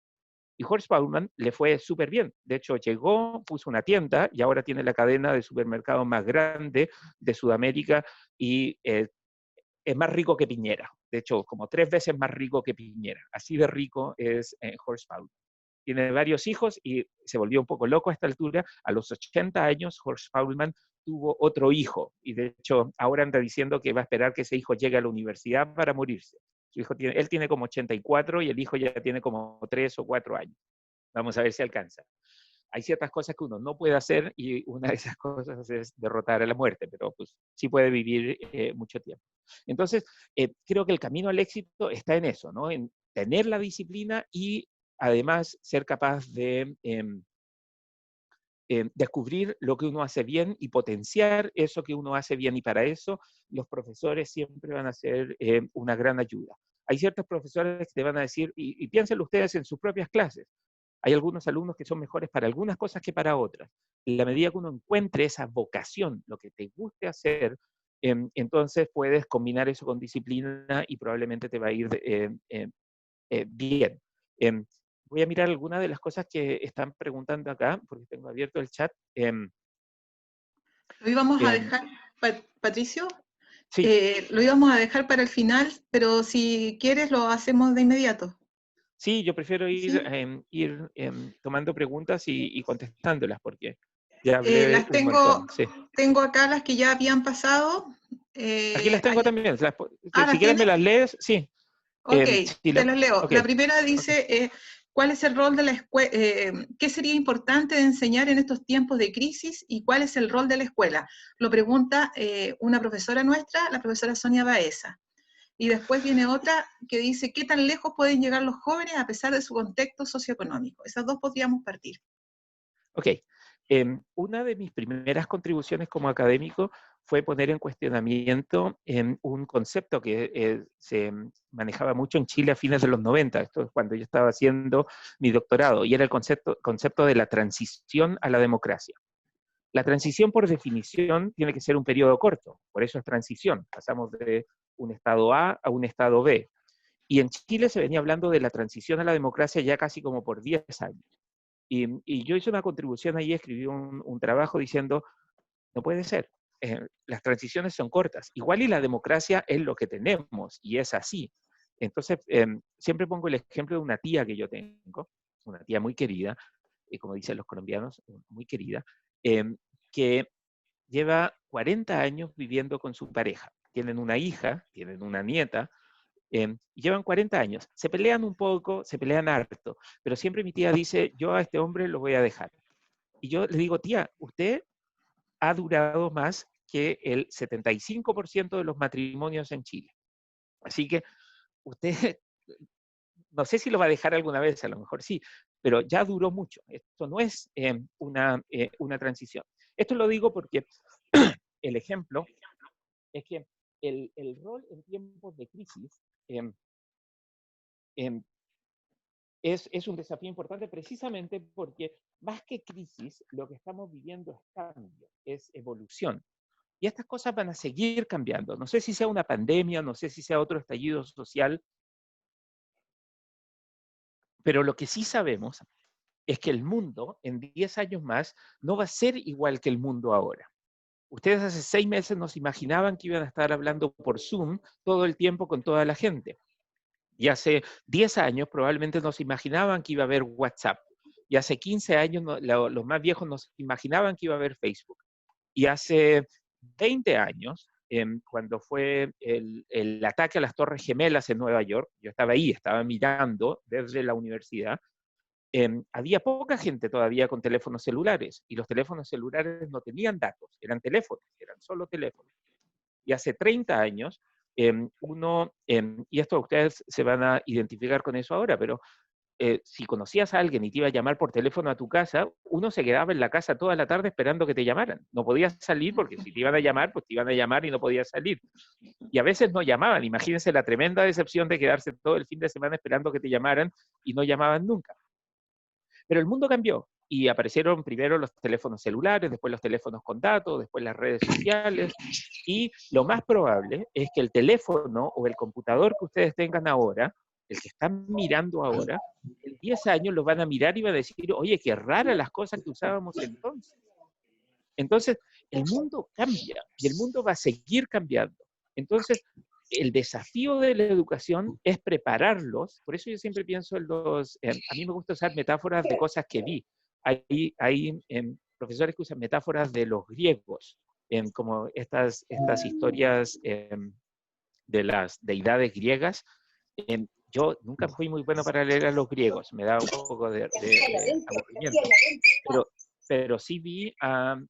Y Horst Faulmann le fue súper bien. De hecho, llegó, puso una tienda y ahora tiene la cadena de supermercados más grande de Sudamérica y es más rico que Piñera. De hecho, como 3 veces más rico que Piñera. Así de rico es Horst Faulmann. Tiene varios hijos y se volvió un poco loco a esta altura. A los 80 años, Horst Faulmann tuvo otro hijo. Y de hecho, ahora anda diciendo que va a esperar que ese hijo llegue a la universidad para morirse. Él tiene como 84 y el hijo ya tiene como 3 o 4 años. Vamos a ver si alcanza. Hay ciertas cosas que uno no puede hacer y una de esas cosas es derrotar a la muerte, pero pues sí puede vivir mucho tiempo. Entonces, creo que el camino al éxito está en eso, ¿no? En tener la disciplina y además ser capaz de descubrir lo que uno hace bien y potenciar eso que uno hace bien. Y para eso los profesores siempre van a ser una gran ayuda. Hay ciertos profesores que te van a decir, y piénsenlo ustedes en sus propias clases, hay algunos alumnos que son mejores para algunas cosas que para otras. En la medida que uno encuentre esa vocación, lo que te guste hacer, entonces puedes combinar eso con disciplina y probablemente te va a ir bien. Voy a mirar algunas de las cosas que están preguntando acá, porque tengo abierto el chat. Lo íbamos a dejar, Patricio, Sí, lo íbamos a dejar para el final, pero si quieres lo hacemos de inmediato. sí, yo prefiero ¿Sí? ir tomando preguntas y contestándolas, porque ya hablé Las un montón. Sí. tengo acá las que ya habían pasado. Aquí las tengo también. Si ¿Las quieres me tienes? las lees, sí. Ok, Sí, te las leo. ok, La primera ok. dice, ¿cuál es el rol de la escuela? ¿Qué sería importante de enseñar en estos tiempos de crisis y cuál es el rol de la escuela? Lo pregunta una profesora nuestra, la profesora Sonia Baeza. Y después viene otra que dice, ¿qué tan lejos pueden llegar los jóvenes a pesar de su contexto socioeconómico? Esas dos podríamos partir. Ok. Una de mis primeras contribuciones como académico fue poner en cuestionamiento un concepto que se manejaba mucho en Chile a fines de los 90, esto es cuando yo estaba haciendo mi doctorado, y era el concepto de la transición a la democracia. La transición, por definición, tiene que ser un periodo corto, por eso es transición. Pasamos de un estado A a un estado B. Y en Chile se venía hablando de la transición a la democracia ya casi como por 10 años. Y yo hice una contribución ahí, escribí un trabajo diciendo, no puede ser, las transiciones son cortas. Igual y la democracia es lo que tenemos, y es así. Entonces, siempre pongo el ejemplo de una tía que yo tengo, una tía muy querida, como dicen los colombianos, muy querida, que lleva 40 años viviendo con su pareja. Tienen una hija, tienen una nieta, llevan 40 años. Se pelean un poco, se pelean harto, pero siempre mi tía dice, yo a este hombre lo voy a dejar. Y yo le digo, tía, usted ha durado más que el 75% de los matrimonios en Chile. Así que usted, no sé si lo va a dejar alguna vez, a lo mejor sí, pero ya duró mucho. Esto no es una transición. Esto lo digo porque el ejemplo es que el rol en tiempos de crisis eh, eh, es un desafío importante precisamente porque más que crisis, lo que estamos viviendo es cambio, es evolución. Y estas cosas van a seguir cambiando. No sé si sea una pandemia, no sé si sea otro estallido social, pero lo que sí sabemos es que el mundo en 10 años más no va a ser igual que el mundo ahora. Ustedes hace 6 meses nos imaginaban que iban a estar hablando por Zoom todo el tiempo con toda la gente. Y hace 10 años probablemente nos imaginaban que iba a haber WhatsApp. Y hace 15 años los más viejos nos imaginaban que iba a haber Facebook. Y hace 20 años, cuando fue el ataque a las Torres Gemelas en Nueva York, yo estaba ahí, estaba mirando desde la universidad, había poca gente todavía con teléfonos celulares y los teléfonos celulares no tenían datos, eran teléfonos, eran solo teléfonos. Y hace 30 años, y esto ustedes se van a identificar con eso ahora, pero si conocías a alguien y te iba a llamar por teléfono a tu casa, uno se quedaba en la casa toda la tarde esperando que te llamaran. No podías salir porque si te iban a llamar, pues te iban a llamar y no podías salir. Y a veces no llamaban. Imagínense la tremenda decepción de quedarse todo el fin de semana esperando que te llamaran y no llamaban nunca. Pero el mundo cambió y aparecieron primero los teléfonos celulares, después los teléfonos con datos, después las redes sociales, y lo más probable es que el teléfono o el computador que ustedes tengan ahora, el que están mirando ahora, en 10 años los van a mirar y van a decir, oye, qué raras las cosas que usábamos entonces. Entonces, el mundo cambia y el mundo va a seguir cambiando. Entonces, el desafío de la educación es prepararlos. Por eso yo siempre pienso en a mí me gusta usar metáforas de cosas que vi. Hay profesores que usan metáforas de los griegos, como estas historias de las deidades griegas. Yo nunca fui muy bueno para leer a los griegos, me da un poco de aburrimiento, pero sí vi a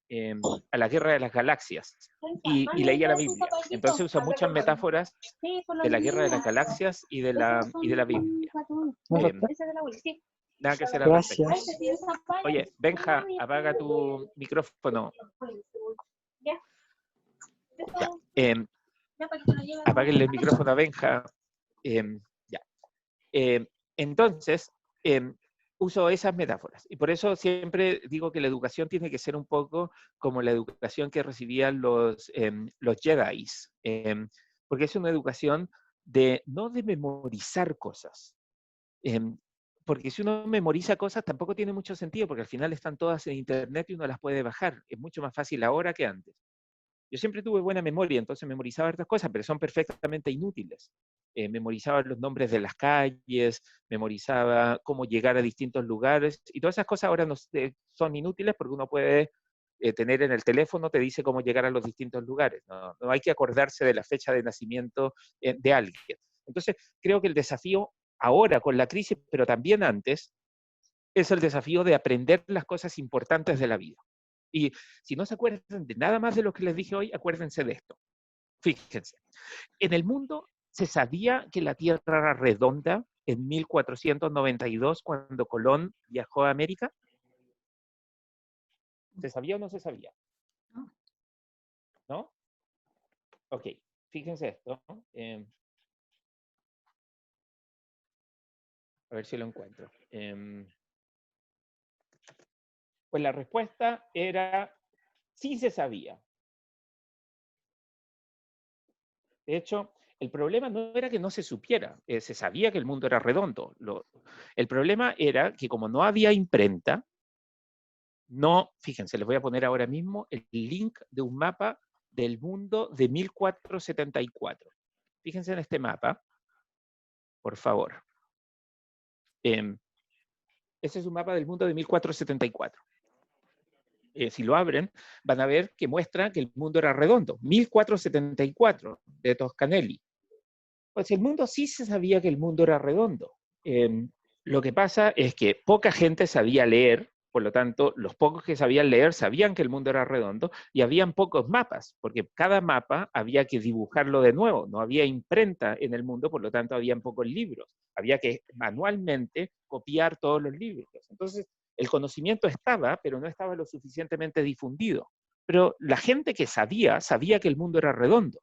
la Guerra de las Galaxias y leía la Biblia. Entonces usa muchas metáforas de la Guerra de las Galaxias y de la Biblia. Nada que hacer al respecto. Oye, Benja, apaga tu micrófono. Ya. Apáguenle el micrófono a Benja. Ya. Entonces, uso esas metáforas. Y por eso siempre digo que la educación tiene que ser un poco como la educación que recibían los Jedis. Porque es una educación no de memorizar cosas. Porque si uno memoriza cosas tampoco tiene mucho sentido, porque al final están todas en internet y uno las puede bajar. Es mucho más fácil ahora que antes. Yo siempre tuve buena memoria, entonces memorizaba otras cosas, pero son perfectamente inútiles. Memorizaba los nombres de las calles, memorizaba cómo llegar a distintos lugares, y todas esas cosas ahora no son inútiles porque uno puede tener en el teléfono, te dice cómo llegar a los distintos lugares. No hay que acordarse de la fecha de nacimiento de alguien. Entonces, creo que el desafío ahora con la crisis, pero también antes, es el desafío de aprender las cosas importantes de la vida. Y si no se acuerdan de nada más de lo que les dije hoy, acuérdense de esto. Fíjense, en el mundo se sabía que la Tierra era redonda en 1492 cuando Colón viajó a América. ¿Se sabía o no se sabía? ¿No? Ok, fíjense esto. A ver si lo encuentro. Pues la respuesta era, sí se sabía. De hecho, el problema no era que no se supiera, se sabía que el mundo era redondo. El problema era que como no había imprenta, fíjense, les voy a poner ahora mismo el link de un mapa del mundo de 1474. Fíjense en este mapa, por favor. Ese es un mapa del mundo de 1474. Si lo abren, van a ver que muestra que el mundo era redondo. 1474, de Toscanelli. Pues el mundo sí se sabía que el mundo era redondo. Lo que pasa es que poca gente sabía leer, por lo tanto, los pocos que sabían leer sabían que el mundo era redondo y habían pocos mapas, porque cada mapa había que dibujarlo de nuevo, no había imprenta en el mundo, por lo tanto, habían pocos libros. Había que manualmente copiar todos los libros. Entonces, el conocimiento estaba, pero no estaba lo suficientemente difundido. Pero la gente que sabía que el mundo era redondo.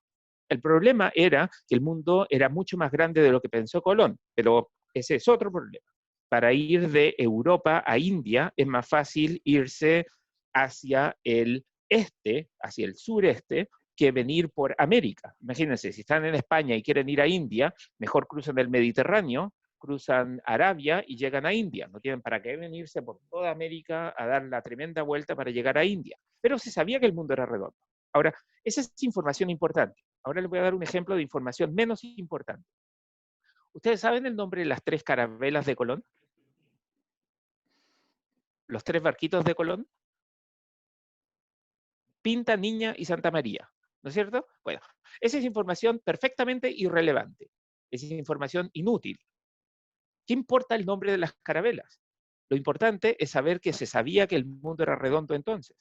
El problema era que el mundo era mucho más grande de lo que pensó Colón, pero ese es otro problema. Para ir de Europa a India es más fácil irse hacia el este, hacia el sureste, que venir por América. Imagínense, si están en España y quieren ir a India, mejor cruzan el Mediterráneo, cruzan Arabia y llegan a India. No tienen para qué venirse por toda América a dar la tremenda vuelta para llegar a India. Pero se sabía que el mundo era redondo. Ahora, esa es información importante. Ahora les voy a dar un ejemplo de información menos importante. ¿Ustedes saben el nombre de las 3 carabelas de Colón? Los 3 barquitos de Colón. Pinta, Niña y Santa María. ¿No es cierto? Bueno, esa es información perfectamente irrelevante. Esa es información inútil. ¿Qué importa el nombre de las carabelas? Lo importante es saber que se sabía que el mundo era redondo entonces.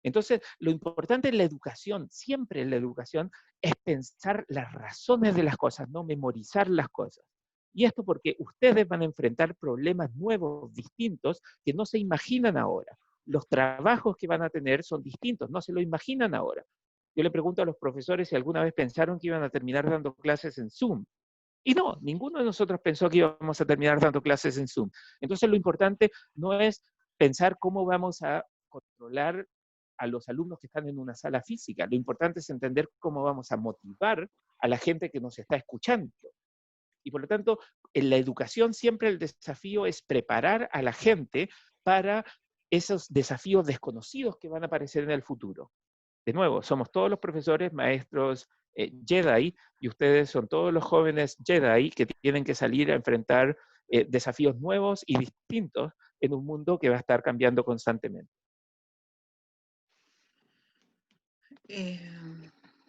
Entonces, lo importante en la educación, siempre en la educación, es pensar las razones de las cosas, no memorizar las cosas. Y esto porque ustedes van a enfrentar problemas nuevos, distintos, que no se imaginan ahora. Los trabajos que van a tener son distintos, no se lo imaginan ahora. Yo le pregunto a los profesores si alguna vez pensaron que iban a terminar dando clases en Zoom. Y no, ninguno de nosotros pensó que íbamos a terminar dando clases en Zoom. Entonces lo importante no es pensar cómo vamos a controlar a los alumnos que están en una sala física. Lo importante es entender cómo vamos a motivar a la gente que nos está escuchando. Y por lo tanto, en la educación siempre el desafío es preparar a la gente para esos desafíos desconocidos que van a aparecer en el futuro. De nuevo, somos todos los profesores, maestros Jedi, y ustedes son todos los jóvenes Jedi que tienen que salir a enfrentar desafíos nuevos y distintos en un mundo que va a estar cambiando constantemente.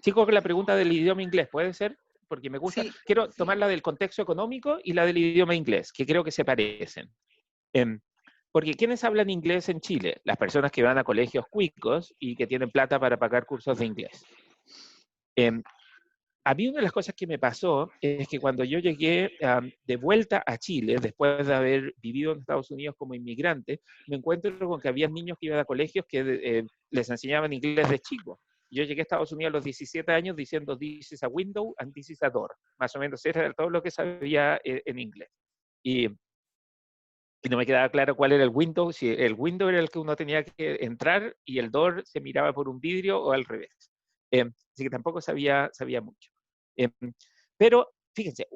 Sigo con la pregunta del idioma inglés, ¿puede ser? Porque me gusta. Sí, Quiero sí. tomar la del contexto económico y la del idioma inglés, que creo que se parecen. Porque ¿quiénes hablan inglés en Chile? Las personas que van a colegios cuicos y que tienen plata para pagar cursos de inglés. A mí una de las cosas que me pasó es que cuando yo llegué de vuelta a Chile, después de haber vivido en Estados Unidos como inmigrante, me encuentro con que había niños que iban a colegios que les enseñaban inglés de chico. Yo llegué a Estados Unidos a los 17 años diciendo "this is a window and this is a door". Más o menos era todo lo que sabía en inglés. Y no me quedaba claro cuál era el window, si el window era el que uno tenía que entrar y el door se miraba por un vidrio o al revés. Así que tampoco sabía mucho. Pero fíjense,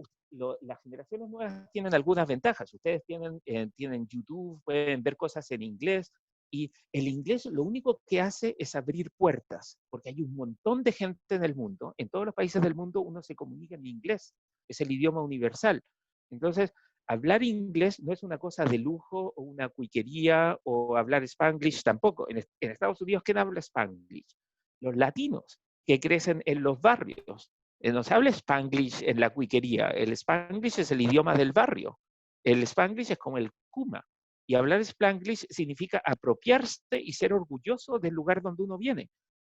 las generaciones nuevas tienen algunas ventajas. Ustedes tienen YouTube, pueden ver cosas en inglés, y el inglés lo único que hace es abrir puertas, porque hay un montón de gente en el mundo, en todos los países del mundo uno se comunica en inglés, es el idioma universal. Entonces, hablar inglés no es una cosa de lujo o una cuiquería o hablar Spanglish tampoco. En Estados Unidos, ¿quién habla Spanglish? Los latinos que crecen en los barrios. No se habla Spanglish en la cuiquería. El Spanglish es el idioma del barrio. El Spanglish es como el Kuma. Y hablar Spanglish significa apropiarse y ser orgulloso del lugar donde uno viene.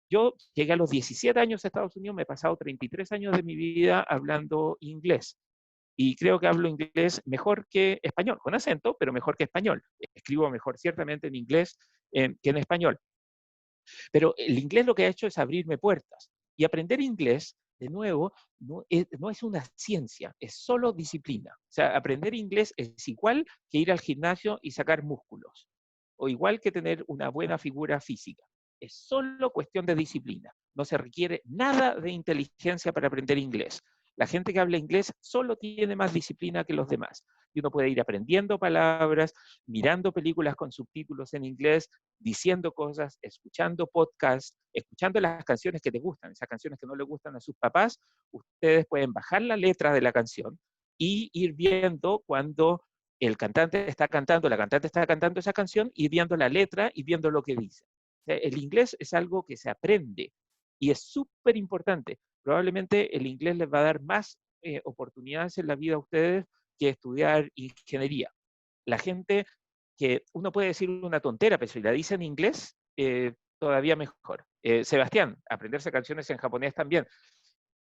Yo llegué a los 17 años a Estados Unidos, me he pasado 33 años de mi vida hablando inglés. Y creo que hablo inglés mejor que español, con acento, pero mejor que español. Escribo mejor ciertamente en inglés que en español. Pero el inglés lo que ha hecho es abrirme puertas. Y aprender inglés, de nuevo, no es una ciencia, es solo disciplina. O sea, aprender inglés es igual que ir al gimnasio y sacar músculos, o igual que tener una buena figura física. Es solo cuestión de disciplina. No se requiere nada de inteligencia para aprender inglés. La gente que habla inglés solo tiene más disciplina que los demás. Y uno puede ir aprendiendo palabras, mirando películas con subtítulos en inglés, diciendo cosas, escuchando podcasts, escuchando las canciones que te gustan, esas canciones que no le gustan a sus papás, ustedes pueden bajar la letra de la canción y ir viendo cuando el cantante está cantando, la cantante está cantando esa canción, y viendo la letra y viendo lo que dice. O sea, el inglés es algo que se aprende y es súper importante. Probablemente el inglés les va a dar más oportunidades en la vida a ustedes que estudiar ingeniería. La gente que uno puede decir una tontera, pero si la dice en inglés, todavía mejor. Sebastián, aprenderse canciones en japonés también.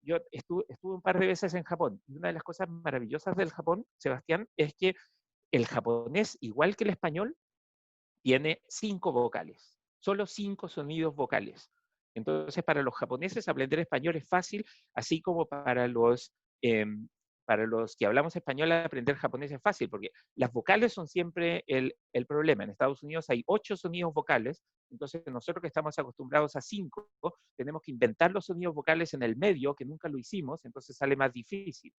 Yo estuve un par de veces en Japón, y una de las cosas maravillosas del Japón, Sebastián, es que el japonés, igual que el español, tiene 5 vocales, solo 5 sonidos vocales. Entonces, para los japoneses aprender español es fácil, así como para los que hablamos español aprender japonés es fácil, porque las vocales son siempre el problema. En Estados Unidos hay 8 sonidos vocales, entonces nosotros que estamos acostumbrados a 5, tenemos que inventar los sonidos vocales en el medio, que nunca lo hicimos, entonces sale más difícil.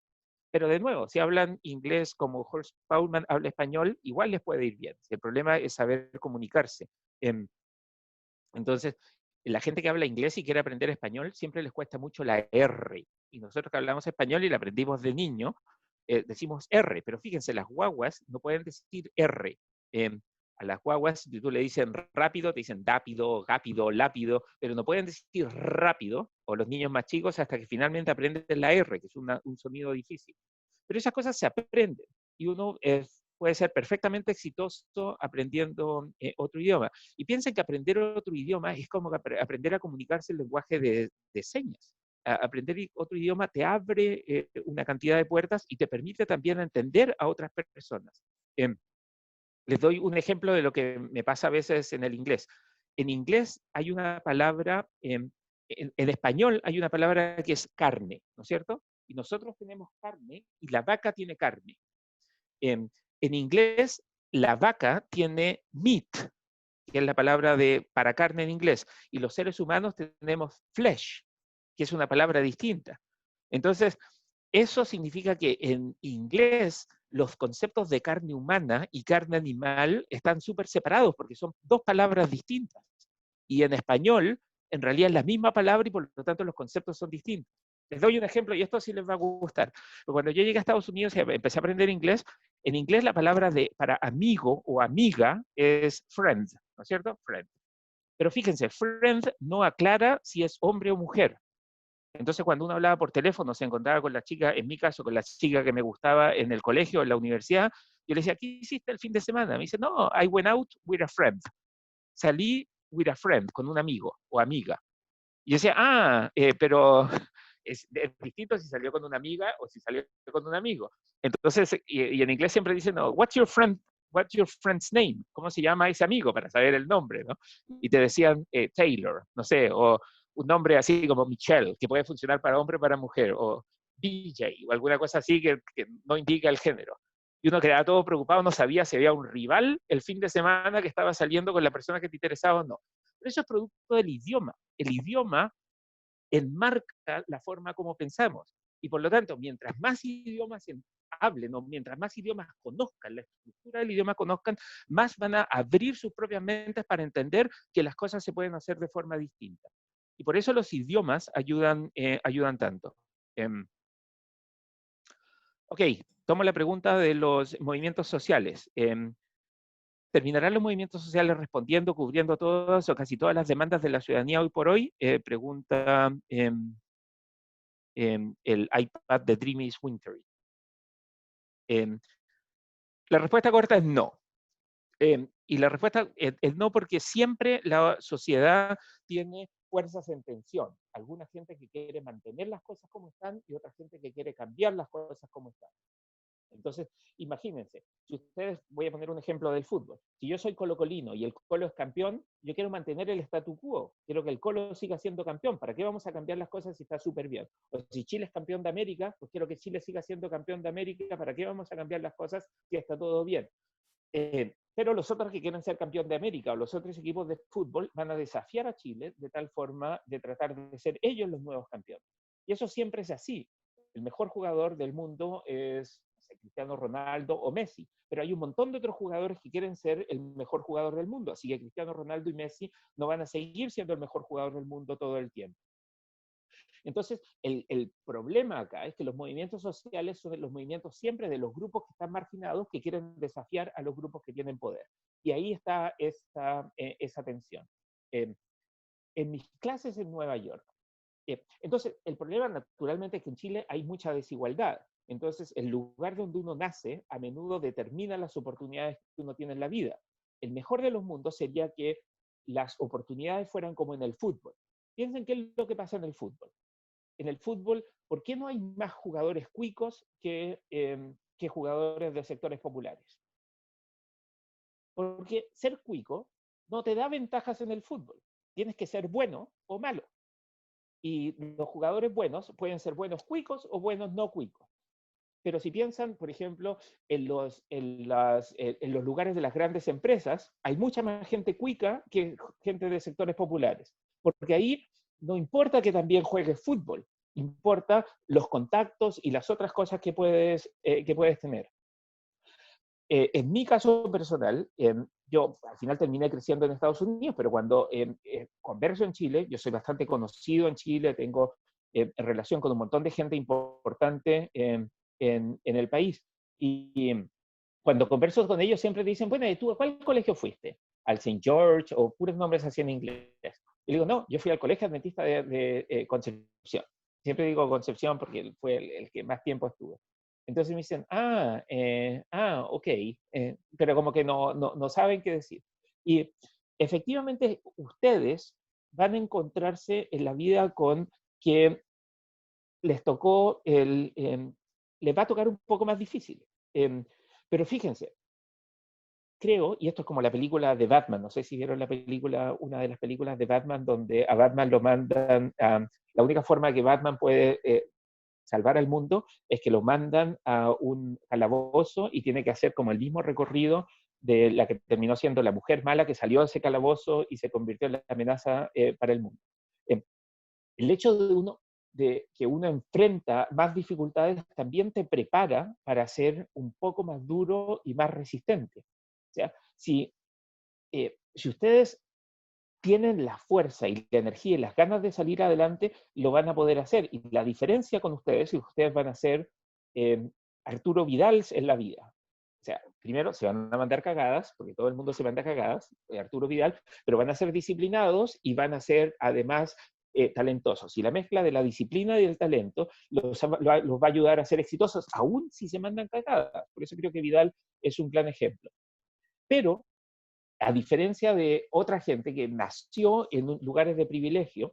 Pero de nuevo, si hablan inglés como Horst Paulman habla español, igual les puede ir bien. El problema es saber comunicarse. Entonces, la gente que habla inglés y quiere aprender español, siempre les cuesta mucho la R. Y nosotros que hablamos español y la aprendimos de niño, decimos R. Pero fíjense, las guaguas no pueden decir R. A las guaguas, si tú le dicen rápido, te dicen dápido, gápido, lápido, pero no pueden decir rápido, o los niños más chicos, hasta que finalmente aprenden la R, que es un sonido difícil. Pero esas cosas se aprenden, y uno puede ser perfectamente exitoso aprendiendo otro idioma. Y piensen que aprender otro idioma es como aprender a comunicarse en lenguaje de señas. aprender otro idioma te abre una cantidad de puertas y te permite también entender a otras personas. Les doy un ejemplo de lo que me pasa a veces en el inglés. En inglés hay una palabra, en español hay una palabra que es carne, ¿no es cierto? Y nosotros tenemos carne y la vaca tiene carne. En inglés, la vaca tiene meat, que es la palabra para carne en inglés, y los seres humanos tenemos flesh, que es una palabra distinta. Entonces, eso significa que en inglés los conceptos de carne humana y carne animal están súper separados porque son dos palabras distintas. Y en español, en realidad es la misma palabra y por lo tanto los conceptos son distintos. Les doy un ejemplo y esto sí les va a gustar. Cuando yo llegué a Estados Unidos y empecé a aprender inglés, en inglés la palabra para amigo o amiga es friend, ¿no es cierto? Friend. Pero fíjense, friend no aclara si es hombre o mujer. Entonces, cuando uno hablaba por teléfono, se encontraba con la chica, en mi caso, con la chica que me gustaba en el colegio, en la universidad, yo le decía, ¿qué hiciste el fin de semana? Me dice, no, I went out with a friend. Salí with a friend, con un amigo o amiga. Y yo decía, pero es distinto si salió con una amiga o si salió con un amigo. Entonces, y en inglés siempre dicen, no, what's your friend's name? ¿Cómo se llama ese amigo? Para saber el nombre, ¿no? Y te decían Taylor, no sé, o un nombre así como Michelle, que puede funcionar para hombre o para mujer, o DJ, o alguna cosa así que no indica el género. Y uno quedaba todo preocupado, no sabía si había un rival el fin de semana que estaba saliendo con la persona que te interesaba o no. Pero eso es producto del idioma. El idioma enmarca la forma como pensamos. Y por lo tanto, mientras más idiomas hablen o mientras más idiomas conozcan, la estructura del idioma conozcan, más van a abrir sus propias mentes para entender que las cosas se pueden hacer de forma distinta. Y por eso los idiomas ayudan tanto. Ok, tomo la pregunta de los movimientos sociales. ¿Terminarán los movimientos sociales respondiendo, cubriendo todas o casi todas las demandas de la ciudadanía hoy por hoy? Pregunta el iPad de Dreamy Wintery. La respuesta corta es no. Y la respuesta es no porque siempre la sociedad tiene fuerzas en tensión. Alguna gente que quiere mantener las cosas como están y otra gente que quiere cambiar las cosas como están. Entonces, imagínense, si ustedes, voy a poner un ejemplo del fútbol, si yo soy colocolino y el Colo es campeón, yo quiero mantener el statu quo, quiero que el Colo siga siendo campeón, ¿para qué vamos a cambiar las cosas si está súper bien? O si Chile es campeón de América, pues quiero que Chile siga siendo campeón de América, ¿para qué vamos a cambiar las cosas si está todo bien? Pero los otros que quieren ser campeón de América o los otros equipos de fútbol van a desafiar a Chile de tal forma de tratar de ser ellos los nuevos campeones. Y eso siempre es así. El mejor jugador del mundo es Cristiano Ronaldo o Messi, pero hay un montón de otros jugadores que quieren ser el mejor jugador del mundo, así que Cristiano Ronaldo y Messi no van a seguir siendo el mejor jugador del mundo todo el tiempo. Entonces, el problema acá es que los movimientos sociales son los movimientos siempre de los grupos que están marginados que quieren desafiar a los grupos que tienen poder. Y ahí está esa tensión. En mis clases en Nueva York, entonces, el problema naturalmente es que en Chile hay mucha desigualdad. Entonces, el lugar donde uno nace a menudo determina las oportunidades que uno tiene en la vida. El mejor de los mundos sería que las oportunidades fueran como en el fútbol. Piensen qué es lo que pasa en el fútbol. En el fútbol, ¿por qué no hay más jugadores cuicos que jugadores de sectores populares? Porque ser cuico no te da ventajas en el fútbol. Tienes que ser bueno o malo. Y los jugadores buenos pueden ser buenos cuicos o buenos no cuicos. Pero si piensan, por ejemplo, en los lugares de las grandes empresas, hay mucha más gente cuica que gente de sectores populares. Porque ahí no importa que también juegues fútbol, importa los contactos y las otras cosas que puedes tener. En mi caso personal, yo al final terminé creciendo en Estados Unidos, pero cuando converso en Chile, yo soy bastante conocido en Chile, tengo relación con un montón de gente importante en el país. Y cuando converso con ellos siempre dicen, bueno, ¿y tú a cuál colegio fuiste? ¿Al St. George o puros nombres así en inglés? Y digo, no, yo fui al Colegio Adventista de Concepción. Siempre digo Concepción porque fue el que más tiempo estuve. Entonces me dicen, ok, pero como que no saben qué decir. Y efectivamente ustedes van a encontrarse en la vida con que les tocó les va a tocar un poco más difícil. Pero fíjense, creo, y esto es como la película de Batman, no sé si vieron la película, una de las películas de Batman, donde a Batman lo mandan, la única forma que Batman puede salvar al mundo es que lo mandan a un calabozo y tiene que hacer como el mismo recorrido de la que terminó siendo la mujer mala que salió de ese calabozo y se convirtió en la amenaza para el mundo. El hecho de que uno enfrenta más dificultades también te prepara para ser un poco más duro y más resistente. O sea, si ustedes tienen la fuerza y la energía y las ganas de salir adelante, lo van a poder hacer. Y la diferencia con ustedes es que ustedes van a ser Arturo Vidal en la vida. O sea, primero se van a mandar cagadas, porque todo el mundo se manda cagadas, Arturo Vidal, pero van a ser disciplinados y van a ser además talentosos. Y la mezcla de la disciplina y del talento los va a ayudar a ser exitosos, aún si se mandan cagadas. Por eso creo que Vidal es un gran ejemplo. Pero a diferencia de otra gente que nació en lugares de privilegio,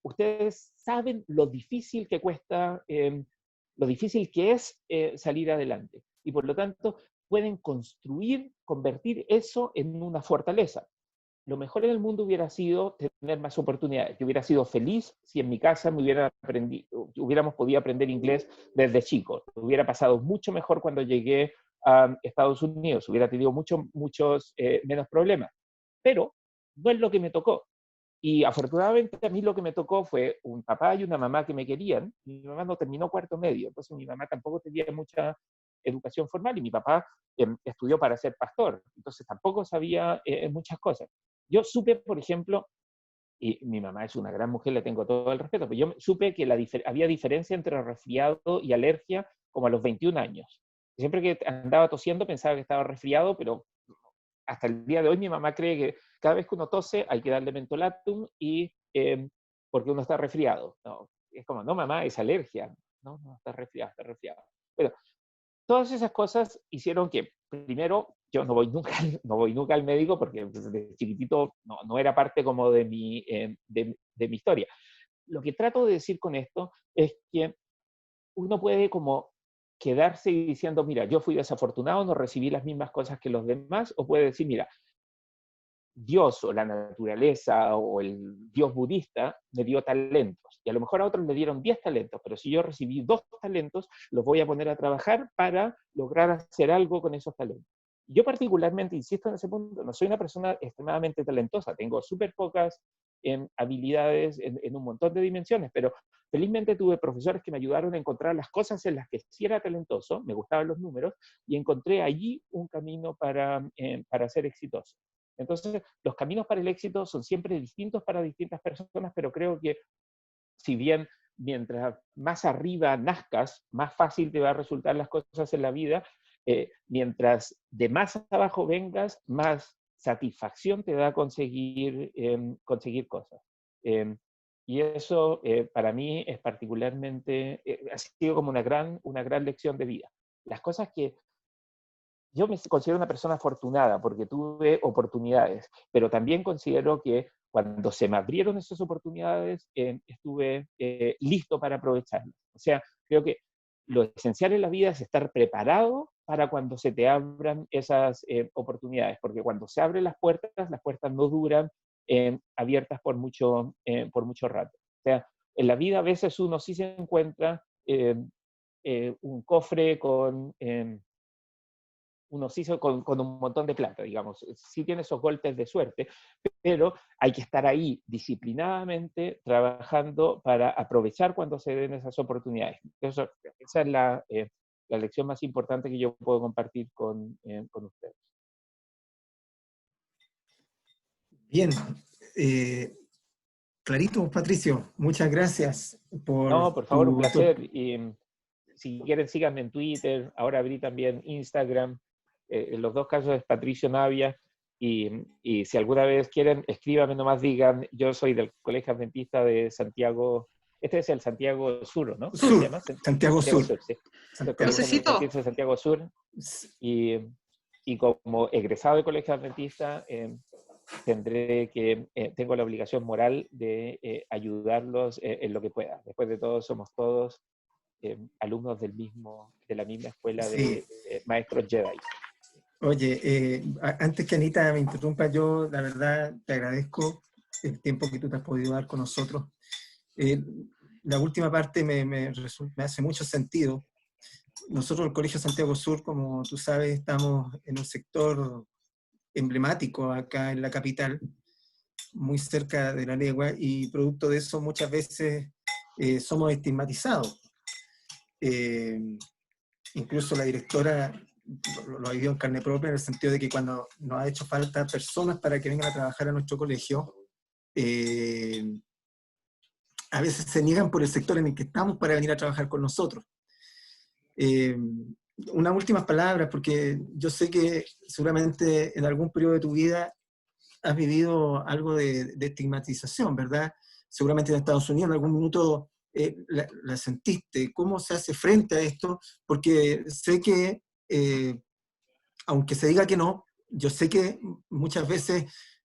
ustedes saben lo difícil que cuesta, lo difícil que es salir adelante. Y por lo tanto, pueden convertir eso en una fortaleza. Lo mejor en el mundo hubiera sido tener más oportunidades. Yo hubiera sido feliz si en mi casa hubiéramos podido aprender inglés desde chico. Hubiera pasado mucho mejor cuando llegué a Estados Unidos. Hubiera tenido muchos menos problemas. Pero no es lo que me tocó. Y afortunadamente a mí lo que me tocó fue un papá y una mamá que me querían. Mi mamá no terminó cuarto medio, entonces mi mamá tampoco tenía mucha educación formal y mi papá estudió para ser pastor, entonces tampoco sabía muchas cosas. Yo supe, por ejemplo, y mi mamá es una gran mujer, le tengo todo el respeto, pero yo supe que había diferencia entre resfriado y alergia como a los 21 años. Siempre que andaba tosiendo pensaba que estaba resfriado, pero hasta el día de hoy mi mamá cree que cada vez que uno tose hay que darle mentolatum porque uno está resfriado. No, es como, no mamá, es alergia. No, está resfriado, está resfriado. Pero todas esas cosas hicieron que, primero, yo no voy nunca al médico porque desde chiquitito no era parte como de mi historia. Lo que trato de decir con esto es que uno puede como quedarse diciendo, mira, yo fui desafortunado, no recibí las mismas cosas que los demás, o puede decir, mira, Dios o la naturaleza o el Dios budista me dio talentos, y a lo mejor a otros le dieron 10 talentos, pero si yo recibí 2 talentos, los voy a poner a trabajar para lograr hacer algo con esos talentos. Yo particularmente, insisto en ese punto, no soy una persona extremadamente talentosa, tengo súper pocas habilidades en un montón de dimensiones, pero felizmente tuve profesores que me ayudaron a encontrar las cosas en las que sí era talentoso, me gustaban los números, y encontré allí un camino para ser exitoso. Entonces, los caminos para el éxito son siempre distintos para distintas personas, pero creo que si bien mientras más arriba nazcas, más fácil te va a resultar las cosas en la vida, mientras de más abajo vengas, más satisfacción te da conseguir cosas. Y eso para mí es particularmente, ha sido como una gran lección de vida. Las cosas que yo me considero una persona afortunada porque tuve oportunidades, pero también considero que cuando se me abrieron esas oportunidades, estuve listo para aprovecharlas. O sea, creo que lo esencial en la vida es estar preparado para cuando se te abran esas oportunidades, porque cuando se abren las puertas no duran abiertas por mucho rato. O sea, en la vida a veces uno sí se encuentra un cofre con un montón de plata, digamos. Sí tiene esos golpes de suerte, pero hay que estar ahí disciplinadamente trabajando para aprovechar cuando se den esas oportunidades. Esa es la lección más importante que yo puedo compartir con ustedes. Bien. Clarito, Patricio, muchas gracias por favor, un placer. Y si quieren, síganme en Twitter. Ahora abrí también Instagram. En los dos casos es Patricio Navia, y si alguna vez quieren, escríbanme nomás, digan, yo soy del Colegio Adventista de Santiago, este es el Santiago Sur, ¿no? Sur, ¿Se llama? Santiago Sur. Sí. Santiago. Adventista de Santiago Sur, y como egresado del Colegio Adventista, tengo la obligación moral de ayudarlos en lo que pueda. Después de todo, somos todos alumnos de la misma escuela Sí. de maestros Jedi. Oye, antes que Anita me interrumpa, yo la verdad te agradezco el tiempo que tú te has podido dar con nosotros. La última parte me hace mucho sentido. Nosotros, el Colegio Santiago Sur, como tú sabes, estamos en un sector emblemático acá en la capital, muy cerca de la Legua, y producto de eso muchas veces somos estigmatizados. Incluso la directora lo ha vivido en carne propia, en el sentido de que cuando nos ha hecho falta personas para que vengan a trabajar a nuestro colegio, a veces se niegan por el sector en el que estamos para venir a trabajar con nosotros. Unas últimas palabras, porque yo sé que seguramente en algún periodo de tu vida has vivido algo de estigmatización, ¿verdad? Seguramente en Estados Unidos en algún minuto la sentiste. ¿Cómo se hace frente a esto? Porque sé que, aunque se diga que no, yo sé que muchas veces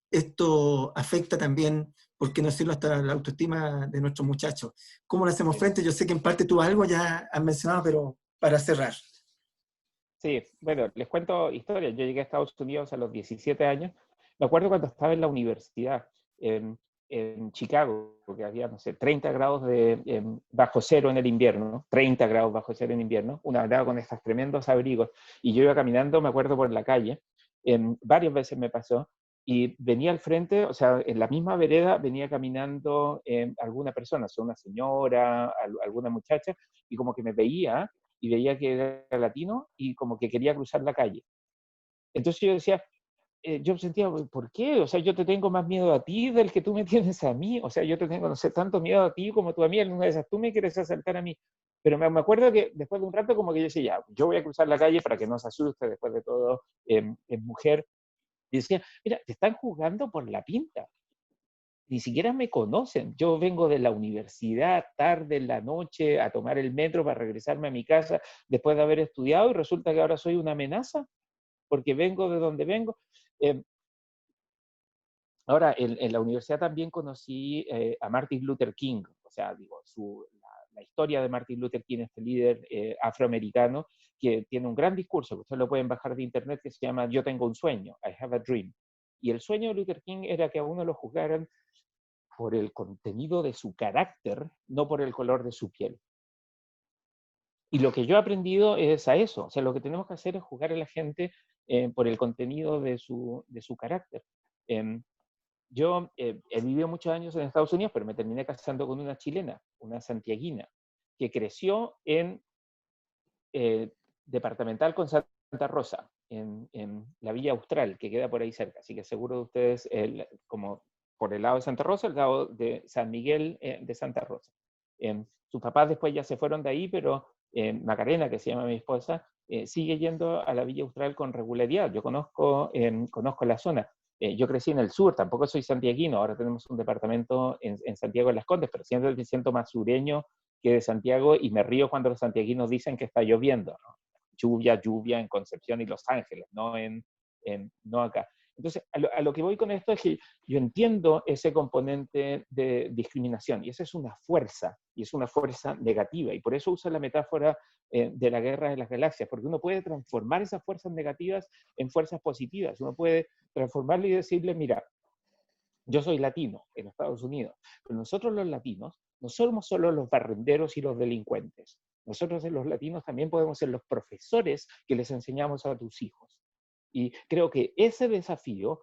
esto afecta también, por qué no decirlo, hasta la autoestima de nuestros muchachos. ¿Cómo le hacemos frente? Yo sé que en parte tú algo ya has mencionado, pero para cerrar. Sí, bueno, les cuento historias. Yo llegué a Estados Unidos a los 17 años. Me acuerdo cuando estaba en la universidad en Chicago, porque había, no sé, 30 grados bajo cero en el invierno, ¿no? 30 grados bajo cero en invierno. Una andaba con estos tremendos abrigos y yo iba caminando, me acuerdo, por la calle. Varias veces me pasó y venía al frente, o sea, en la misma vereda venía caminando alguna persona, o sea, una señora, alguna muchacha, y como que me veía y veía que era latino y como que quería cruzar la calle. Entonces yo decía, yo sentía, ¿por qué? O sea, yo te tengo más miedo a ti del que tú me tienes a mí. O sea, yo te tengo, no sé, tanto miedo a ti como tú a mí. En una de esas, tú me quieres asaltar a mí. Pero me acuerdo que después de un rato como que yo decía, ya, yo voy a cruzar la calle para que no se asuste, después de todo, es mujer. Y decía, mira, te están juzgando por la pinta. Ni siquiera me conocen. Yo vengo de la universidad tarde en la noche a tomar el metro para regresarme a mi casa después de haber estudiado y resulta que ahora soy una amenaza porque vengo de donde vengo. Eh, Ahora, en la universidad también conocí a Martin Luther King, o sea, digo, la historia de Martin Luther King, este líder afroamericano, que tiene un gran discurso, que ustedes lo pueden bajar de internet, que se llama Yo tengo un sueño, I have a dream. Y el sueño de Luther King era que a uno lo juzgaran por el contenido de su carácter, no por el color de su piel. Y lo que yo he aprendido es a eso, o sea, lo que tenemos que hacer es juzgar a la gente por el contenido de su carácter. Yo he vivido muchos años en Estados Unidos, pero me terminé casando con una chilena, una santiaguina, que creció en departamental con Santa Rosa, en la Villa Austral, que queda por ahí cerca. Así que seguro de ustedes, como por el lado de Santa Rosa, el lado de San Miguel de Santa Rosa. Sus papás después ya se fueron de ahí, pero Macarena, que se llama mi esposa, sigue yendo a la Villa Austral con regularidad. Yo conozco la zona. Yo crecí en el sur, tampoco soy santiaguino, ahora tenemos un departamento en Santiago de las Condes, pero siempre me siento más sureño que de Santiago y me río cuando los santiaguinos dicen que está lloviendo, ¿no? Lluvia en Concepción y Los Ángeles, no acá. Entonces, a lo que voy con esto es que yo entiendo ese componente de discriminación y esa es una fuerza, y es una fuerza negativa, y por eso uso la metáfora de la guerra de las galaxias, porque uno puede transformar esas fuerzas negativas en fuerzas positivas, uno puede transformarle y decirle, mira, yo soy latino en Estados Unidos, pero nosotros los latinos no somos solo los barrenderos y los delincuentes. Nosotros los latinos también podemos ser los profesores que les enseñamos a tus hijos. Y creo que ese desafío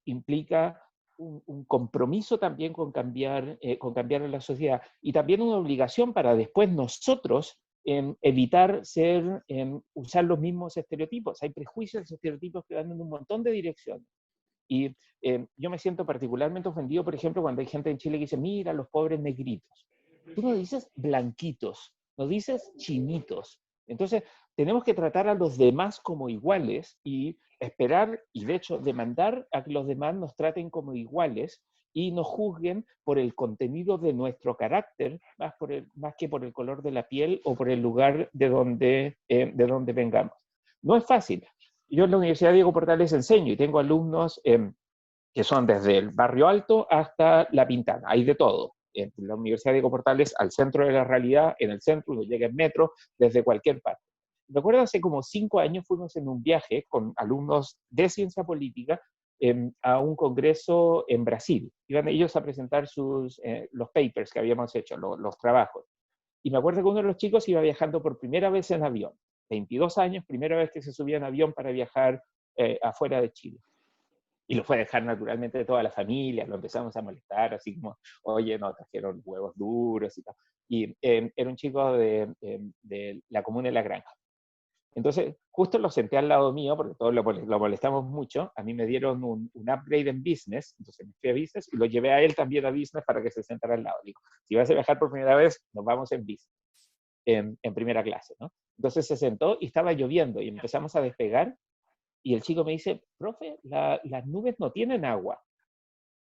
implica un compromiso también con cambiar en la sociedad y también una obligación para después nosotros evitar usar los mismos estereotipos. Hay prejuicios y estereotipos que van en un montón de direcciones. Y yo me siento particularmente ofendido, por ejemplo, cuando hay gente en Chile que dice, mira, los pobres negritos. Tú no dices blanquitos, no dices chinitos. Entonces, tenemos que tratar a los demás como iguales y esperar, y de hecho demandar a que los demás nos traten como iguales y nos juzguen por el contenido de nuestro carácter, más que por el color de la piel o por el lugar de donde vengamos. No es fácil. Yo en la Universidad Diego Portales enseño y tengo alumnos que son desde el Barrio Alto hasta La Pintana, hay de todo. En la Universidad Diego Portales, al centro de la realidad, en el centro, uno llega en metro, desde cualquier parte. Me acuerdo hace como 5 años fuimos en un viaje con alumnos de ciencia política a un congreso en Brasil. Iban ellos a presentar los papers que habíamos hecho, los trabajos. Y me acuerdo que uno de los chicos iba viajando por primera vez en avión, 22 años, primera vez que se subía en avión para viajar afuera de Chile. Y lo fue a dejar naturalmente toda la familia, lo empezamos a molestar, así como, oye, no, trajeron huevos duros y tal. Y era un chico de la comuna de La Granja. Entonces, justo lo senté al lado mío, porque todos lo molestamos mucho. A mí me dieron un upgrade en business, entonces me fui a business y lo llevé a él también a business para que se sentara al lado. Digo, si vas a viajar por primera vez, nos vamos en business, en primera clase, ¿no? Entonces se sentó y estaba lloviendo y empezamos a despegar y el chico me dice, profe, las nubes no tienen agua.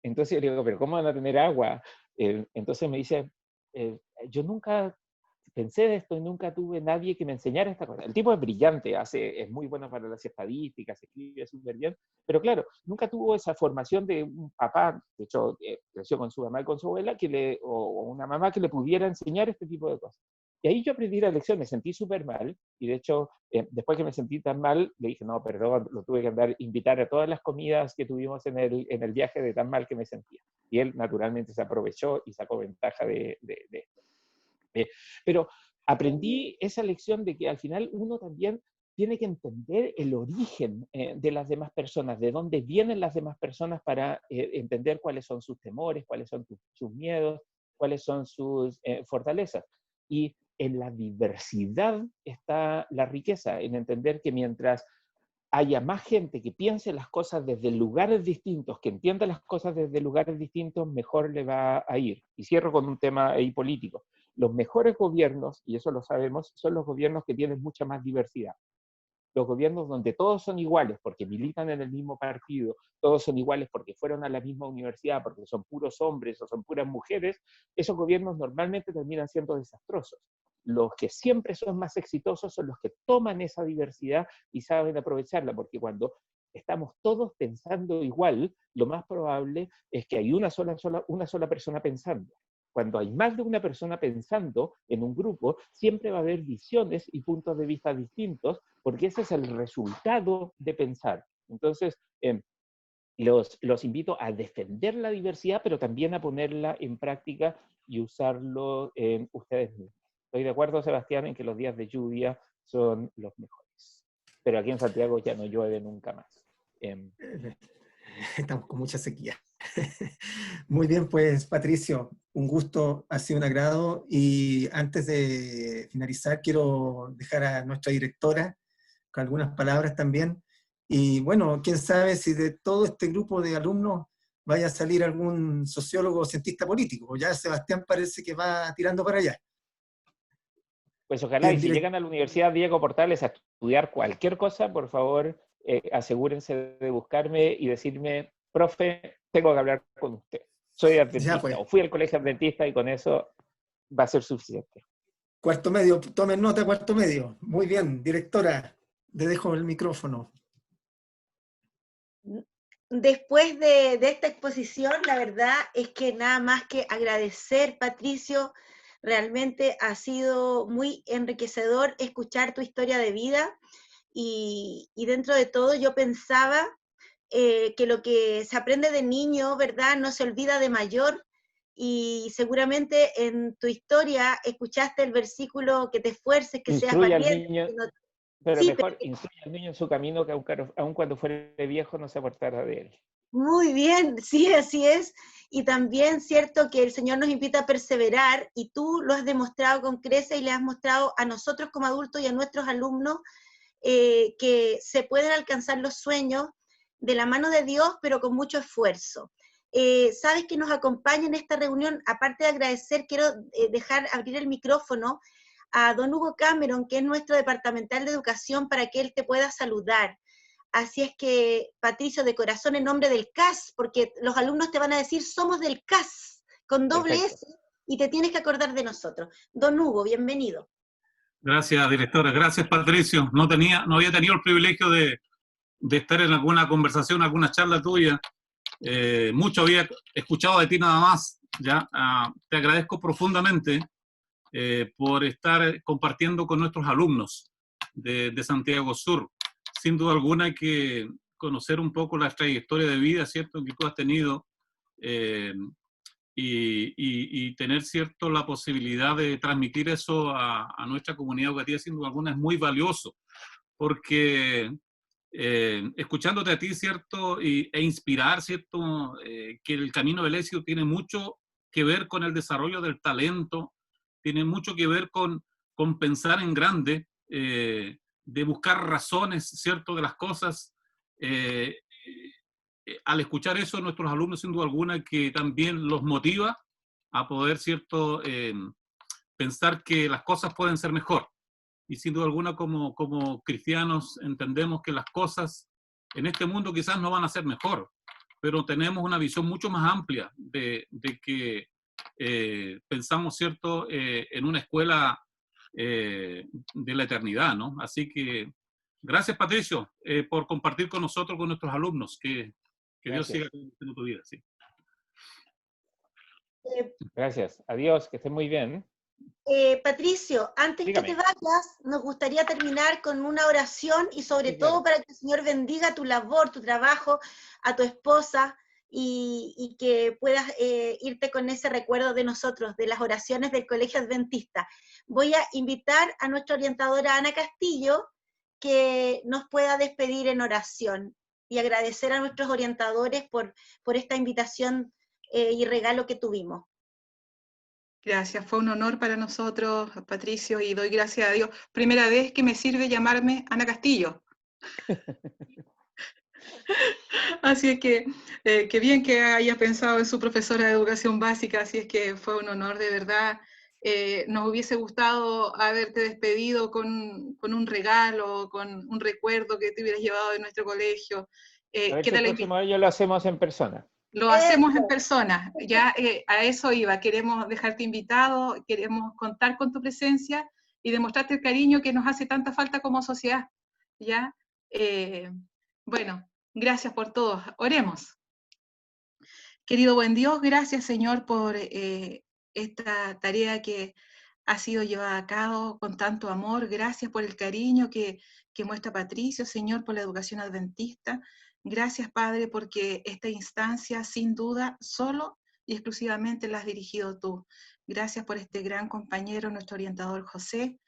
Entonces yo le digo, pero ¿cómo van a tener agua? Entonces me dice, yo nunca pensé de esto y nunca tuve nadie que me enseñara esta cosa. El tipo es brillante, es muy bueno para las estadísticas, escribe súper bien, pero claro, nunca tuvo esa formación de un papá, de hecho, creció con su mamá y con su abuela, o una mamá que le pudiera enseñar este tipo de cosas. Y ahí yo aprendí la lección, me sentí súper mal, y de hecho, después que me sentí tan mal, le dije, no, perdón, lo tuve que invitar a todas las comidas que tuvimos en el viaje de tan mal que me sentía. Y él naturalmente se aprovechó y sacó ventaja de esto. Pero aprendí esa lección de que al final uno también tiene que entender el origen de las demás personas, de dónde vienen las demás personas para entender cuáles son sus temores, cuáles son sus miedos, cuáles son sus fortalezas. Y en la diversidad está la riqueza, en entender que mientras haya más gente que piense las cosas desde lugares distintos, que entienda las cosas desde lugares distintos, mejor le va a ir. Y cierro con un tema ahí político. Los mejores gobiernos, y eso lo sabemos, son los gobiernos que tienen mucha más diversidad. Los gobiernos donde todos son iguales porque militan en el mismo partido, todos son iguales porque fueron a la misma universidad, porque son puros hombres o son puras mujeres, esos gobiernos normalmente terminan siendo desastrosos. Los que siempre son más exitosos son los que toman esa diversidad y saben aprovecharla, porque cuando estamos todos pensando igual, lo más probable es que hay una sola persona pensando. Cuando hay más de una persona pensando en un grupo, siempre va a haber visiones y puntos de vista distintos, porque ese es el resultado de pensar. Entonces, los invito a defender la diversidad, pero también a ponerla en práctica y usarlo ustedes mismos. Estoy de acuerdo, Sebastián, en que los días de lluvia son los mejores. Pero aquí en Santiago ya no llueve nunca más. Estamos con mucha sequía. Muy bien, pues Patricio, un gusto, ha sido un agrado, y antes de finalizar quiero dejar a nuestra directora con algunas palabras también, y bueno, quién sabe si de todo este grupo de alumnos vaya a salir algún sociólogo o cientista político. Ya Sebastián parece que va tirando para allá. Pues ojalá, y si llegan a la Universidad Diego Portales a estudiar cualquier cosa, por favor, asegúrense de buscarme y decirme, profe, tengo que hablar con usted. Soy adventista, pues, o fui al colegio adventista, y con eso va a ser suficiente. Cuarto medio, tomen nota, cuarto medio. Muy bien, directora, le dejo el micrófono. Después de esta exposición, la verdad es que nada más que agradecer, Patricio. Realmente ha sido muy enriquecedor escuchar tu historia de vida, y dentro de todo yo pensaba que lo que se aprende de niño, ¿verdad?, no se olvida de mayor, y seguramente en tu historia escuchaste el versículo, que te esfuerces, que seas Instruye al valiente. niño, pero Sí, mejor instruye al niño en su camino, que aun cuando fuere viejo no se apartará de él. muy bien, sí, así es. Y también cierto que el Señor nos invita a perseverar, y tú lo has demostrado con creces, y le has mostrado a nosotros como adultos y a nuestros alumnos que se pueden alcanzar los sueños de la mano de Dios, pero con mucho esfuerzo. Sabes que nos acompaña en esta reunión, aparte de agradecer, quiero abrir el micrófono a don Hugo Cameron, que es nuestro departamental de educación, para que él te pueda saludar. Así es que, Patricio, de corazón, en nombre del CAS, porque los alumnos te van a decir, somos del CAS, con doble Perfecto. S, y te tienes que acordar de nosotros. Don Hugo, bienvenido. Gracias, directora. Gracias, Patricio. No había tenido el privilegio de estar en alguna conversación, alguna charla tuya, mucho había escuchado de ti nada más, ¿ya? Te agradezco profundamente por estar compartiendo con nuestros alumnos de Santiago Sur. Sin duda alguna hay que conocer un poco la trayectoria de vida, ¿cierto?, que tú has tenido, y tener, ¿cierto?, la posibilidad de transmitir eso a nuestra comunidad educativa, sin duda alguna, es muy valioso, porque escuchándote a ti, ¿cierto?, e inspirar, ¿cierto?, que el camino del éxito tiene mucho que ver con el desarrollo del talento, tiene mucho que ver con pensar en grande, de buscar razones, ¿cierto?, de las cosas. Al escuchar eso, nuestros alumnos, sin duda alguna, que también los motiva a poder, ¿cierto?, pensar que las cosas pueden ser mejor. Y sin duda alguna, como cristianos, entendemos que las cosas en este mundo quizás no van a ser mejor, pero tenemos una visión mucho más amplia de que pensamos, ¿cierto?, en una escuela de la eternidad, ¿no? Así que gracias, Patricio, por compartir con nosotros, con nuestros alumnos, que Dios siga en tu vida. Sí. Gracias. Adiós, que estés muy bien. Patricio, antes Dígame. que te vayas, nos gustaría terminar con una oración y sobre Sí, claro. todo para que el Señor bendiga tu labor, tu trabajo, a tu esposa y que puedas irte con ese recuerdo de nosotros, de las oraciones del Colegio Adventista. Voy a invitar a nuestra orientadora Ana Castillo que nos pueda despedir en oración y agradecer a nuestros orientadores por esta invitación y regalo que tuvimos. Gracias, fue un honor para nosotros, Patricio, y doy gracias a Dios. Primera vez que me sirve llamarme Ana Castillo. Así es que, qué bien que haya pensado en su profesora de educación básica, así es que fue un honor de verdad. Nos hubiese gustado haberte despedido con un regalo, con un recuerdo que te hubieras llevado de nuestro colegio. A ver si el próximo año lo hacemos en persona. Lo hacemos en persona, ya a eso iba, queremos dejarte invitado, queremos contar con tu presencia y demostrarte el cariño que nos hace tanta falta como sociedad, ¿ya? Bueno, gracias por todo, oremos. Querido buen Dios, gracias Señor por esta tarea que ha sido llevada a cabo con tanto amor, gracias por el cariño que muestra Patricio, Señor, por la educación adventista. Gracias, Padre, porque esta instancia, sin duda, solo y exclusivamente la has dirigido tú. Gracias por este gran compañero, nuestro orientador José,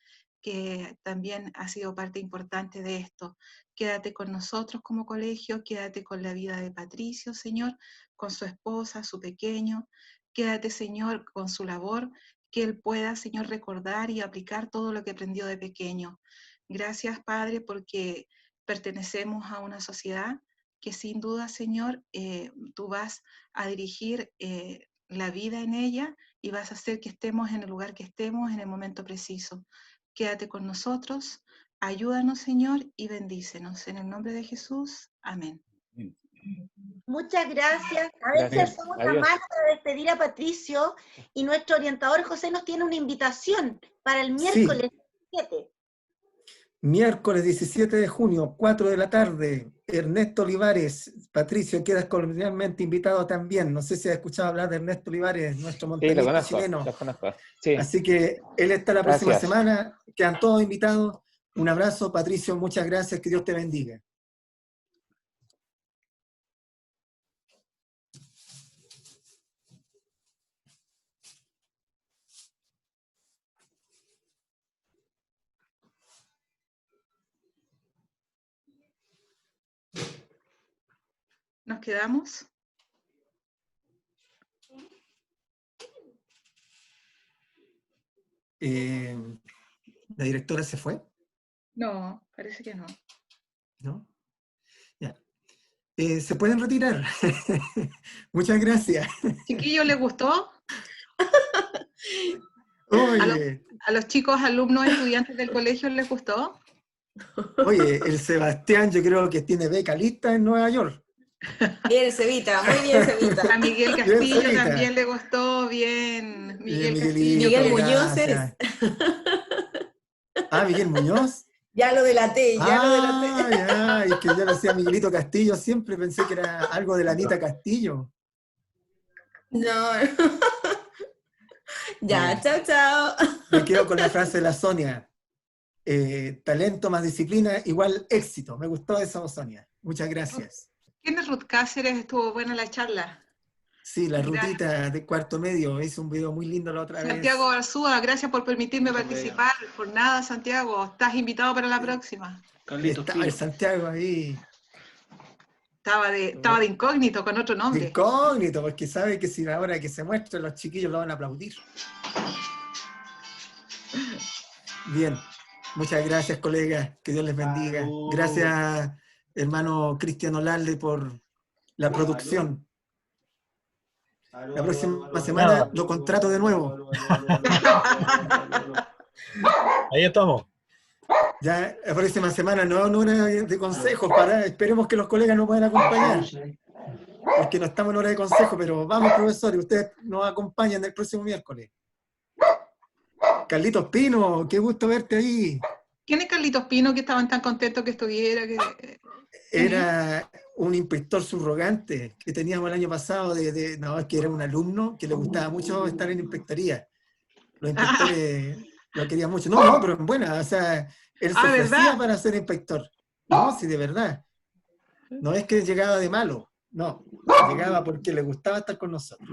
que también ha sido parte importante de esto. Quédate con nosotros como colegio, quédate con la vida de Patricio, Señor, con su esposa, su pequeño. Quédate, Señor, con su labor, que él pueda, Señor, recordar y aplicar todo lo que aprendió de pequeño. Gracias, Padre, porque pertenecemos a una sociedad que sin duda, Señor, tú vas a dirigir la vida en ella y vas a hacer que estemos en el lugar que estemos en el momento preciso. Quédate con nosotros, ayúdanos, Señor, y bendícenos. En el nombre de Jesús, amén. Muchas gracias. A ver si hacemos una mano para despedir a Patricio, y nuestro orientador José nos tiene una invitación para el miércoles 17. Miércoles 17 de junio, 4 de la tarde, Ernesto Olivares. Patricio, quedas cordialmente invitado también. No sé si has escuchado hablar de Ernesto Olivares, nuestro montañista chileno. Lo conozco. Sí. Así que él está la próxima semana. Quedan todos invitados. Un abrazo, Patricio, muchas gracias. Que Dios te bendiga. ¿Nos quedamos? ¿La directora se fue? No, parece que no. ¿No? Ya. Se pueden retirar. Muchas gracias. ¿Chiquillo le gustó? Oye. ¿A los chicos, alumnos, estudiantes del colegio les gustó? Oye, el Sebastián yo creo que tiene beca lista en Nueva York. Bien, Cevita, muy bien, Cevita. A Miguel Castillo también le gustó, bien. Miguel Castillo. Miguel Muñoz es. Ah, Miguel Muñoz. Ya lo delaté, ya lo delaté. Ya, y que yo le decía Miguelito Castillo, siempre pensé que era algo de la Anita Castillo. No. Ya, Bien. chao, chao. Me quedo con la frase de la Sonia. Talento más disciplina igual éxito. Me gustó eso, Sonia. Muchas gracias. ¿Quién es Ruth Cáceres? Estuvo buena la charla. Sí, la Gracias. Rutita de cuarto medio hizo un video muy lindo la otra vez. Santiago Arzúa, gracias por permitirme participar. Por nada, Santiago, estás invitado para la próxima. Estaba el Santiago ahí. Estaba de incógnito con otro De nombre. incógnito, porque sabe que si ahora que se muestre los chiquillos lo van a aplaudir. Bien, muchas gracias, colegas, que Dios les bendiga. Gracias, hermano Cristian Olalde, por la producción. La próxima semana lo contrato de nuevo. Ahí estamos. Ya la próxima semana no es una hora de consejos, esperemos que los colegas nos puedan acompañar. Porque no estamos en hora de consejo, pero vamos, profesores, ustedes nos acompañan el próximo miércoles. Carlitos Pino, qué gusto verte ahí. ¿Quién es Carlitos Pino que estaban tan contentos que estuviera? Era un inspector subrogante que teníamos el año pasado, no, es que era un alumno que le gustaba mucho estar en inspectoría. Los inspectores lo querían mucho. No, pero en buena, o sea, él se ofrecía ¿verdad? para ser inspector. No, sí, de verdad. No es que llegaba de malo, no, llegaba porque le gustaba estar con nosotros.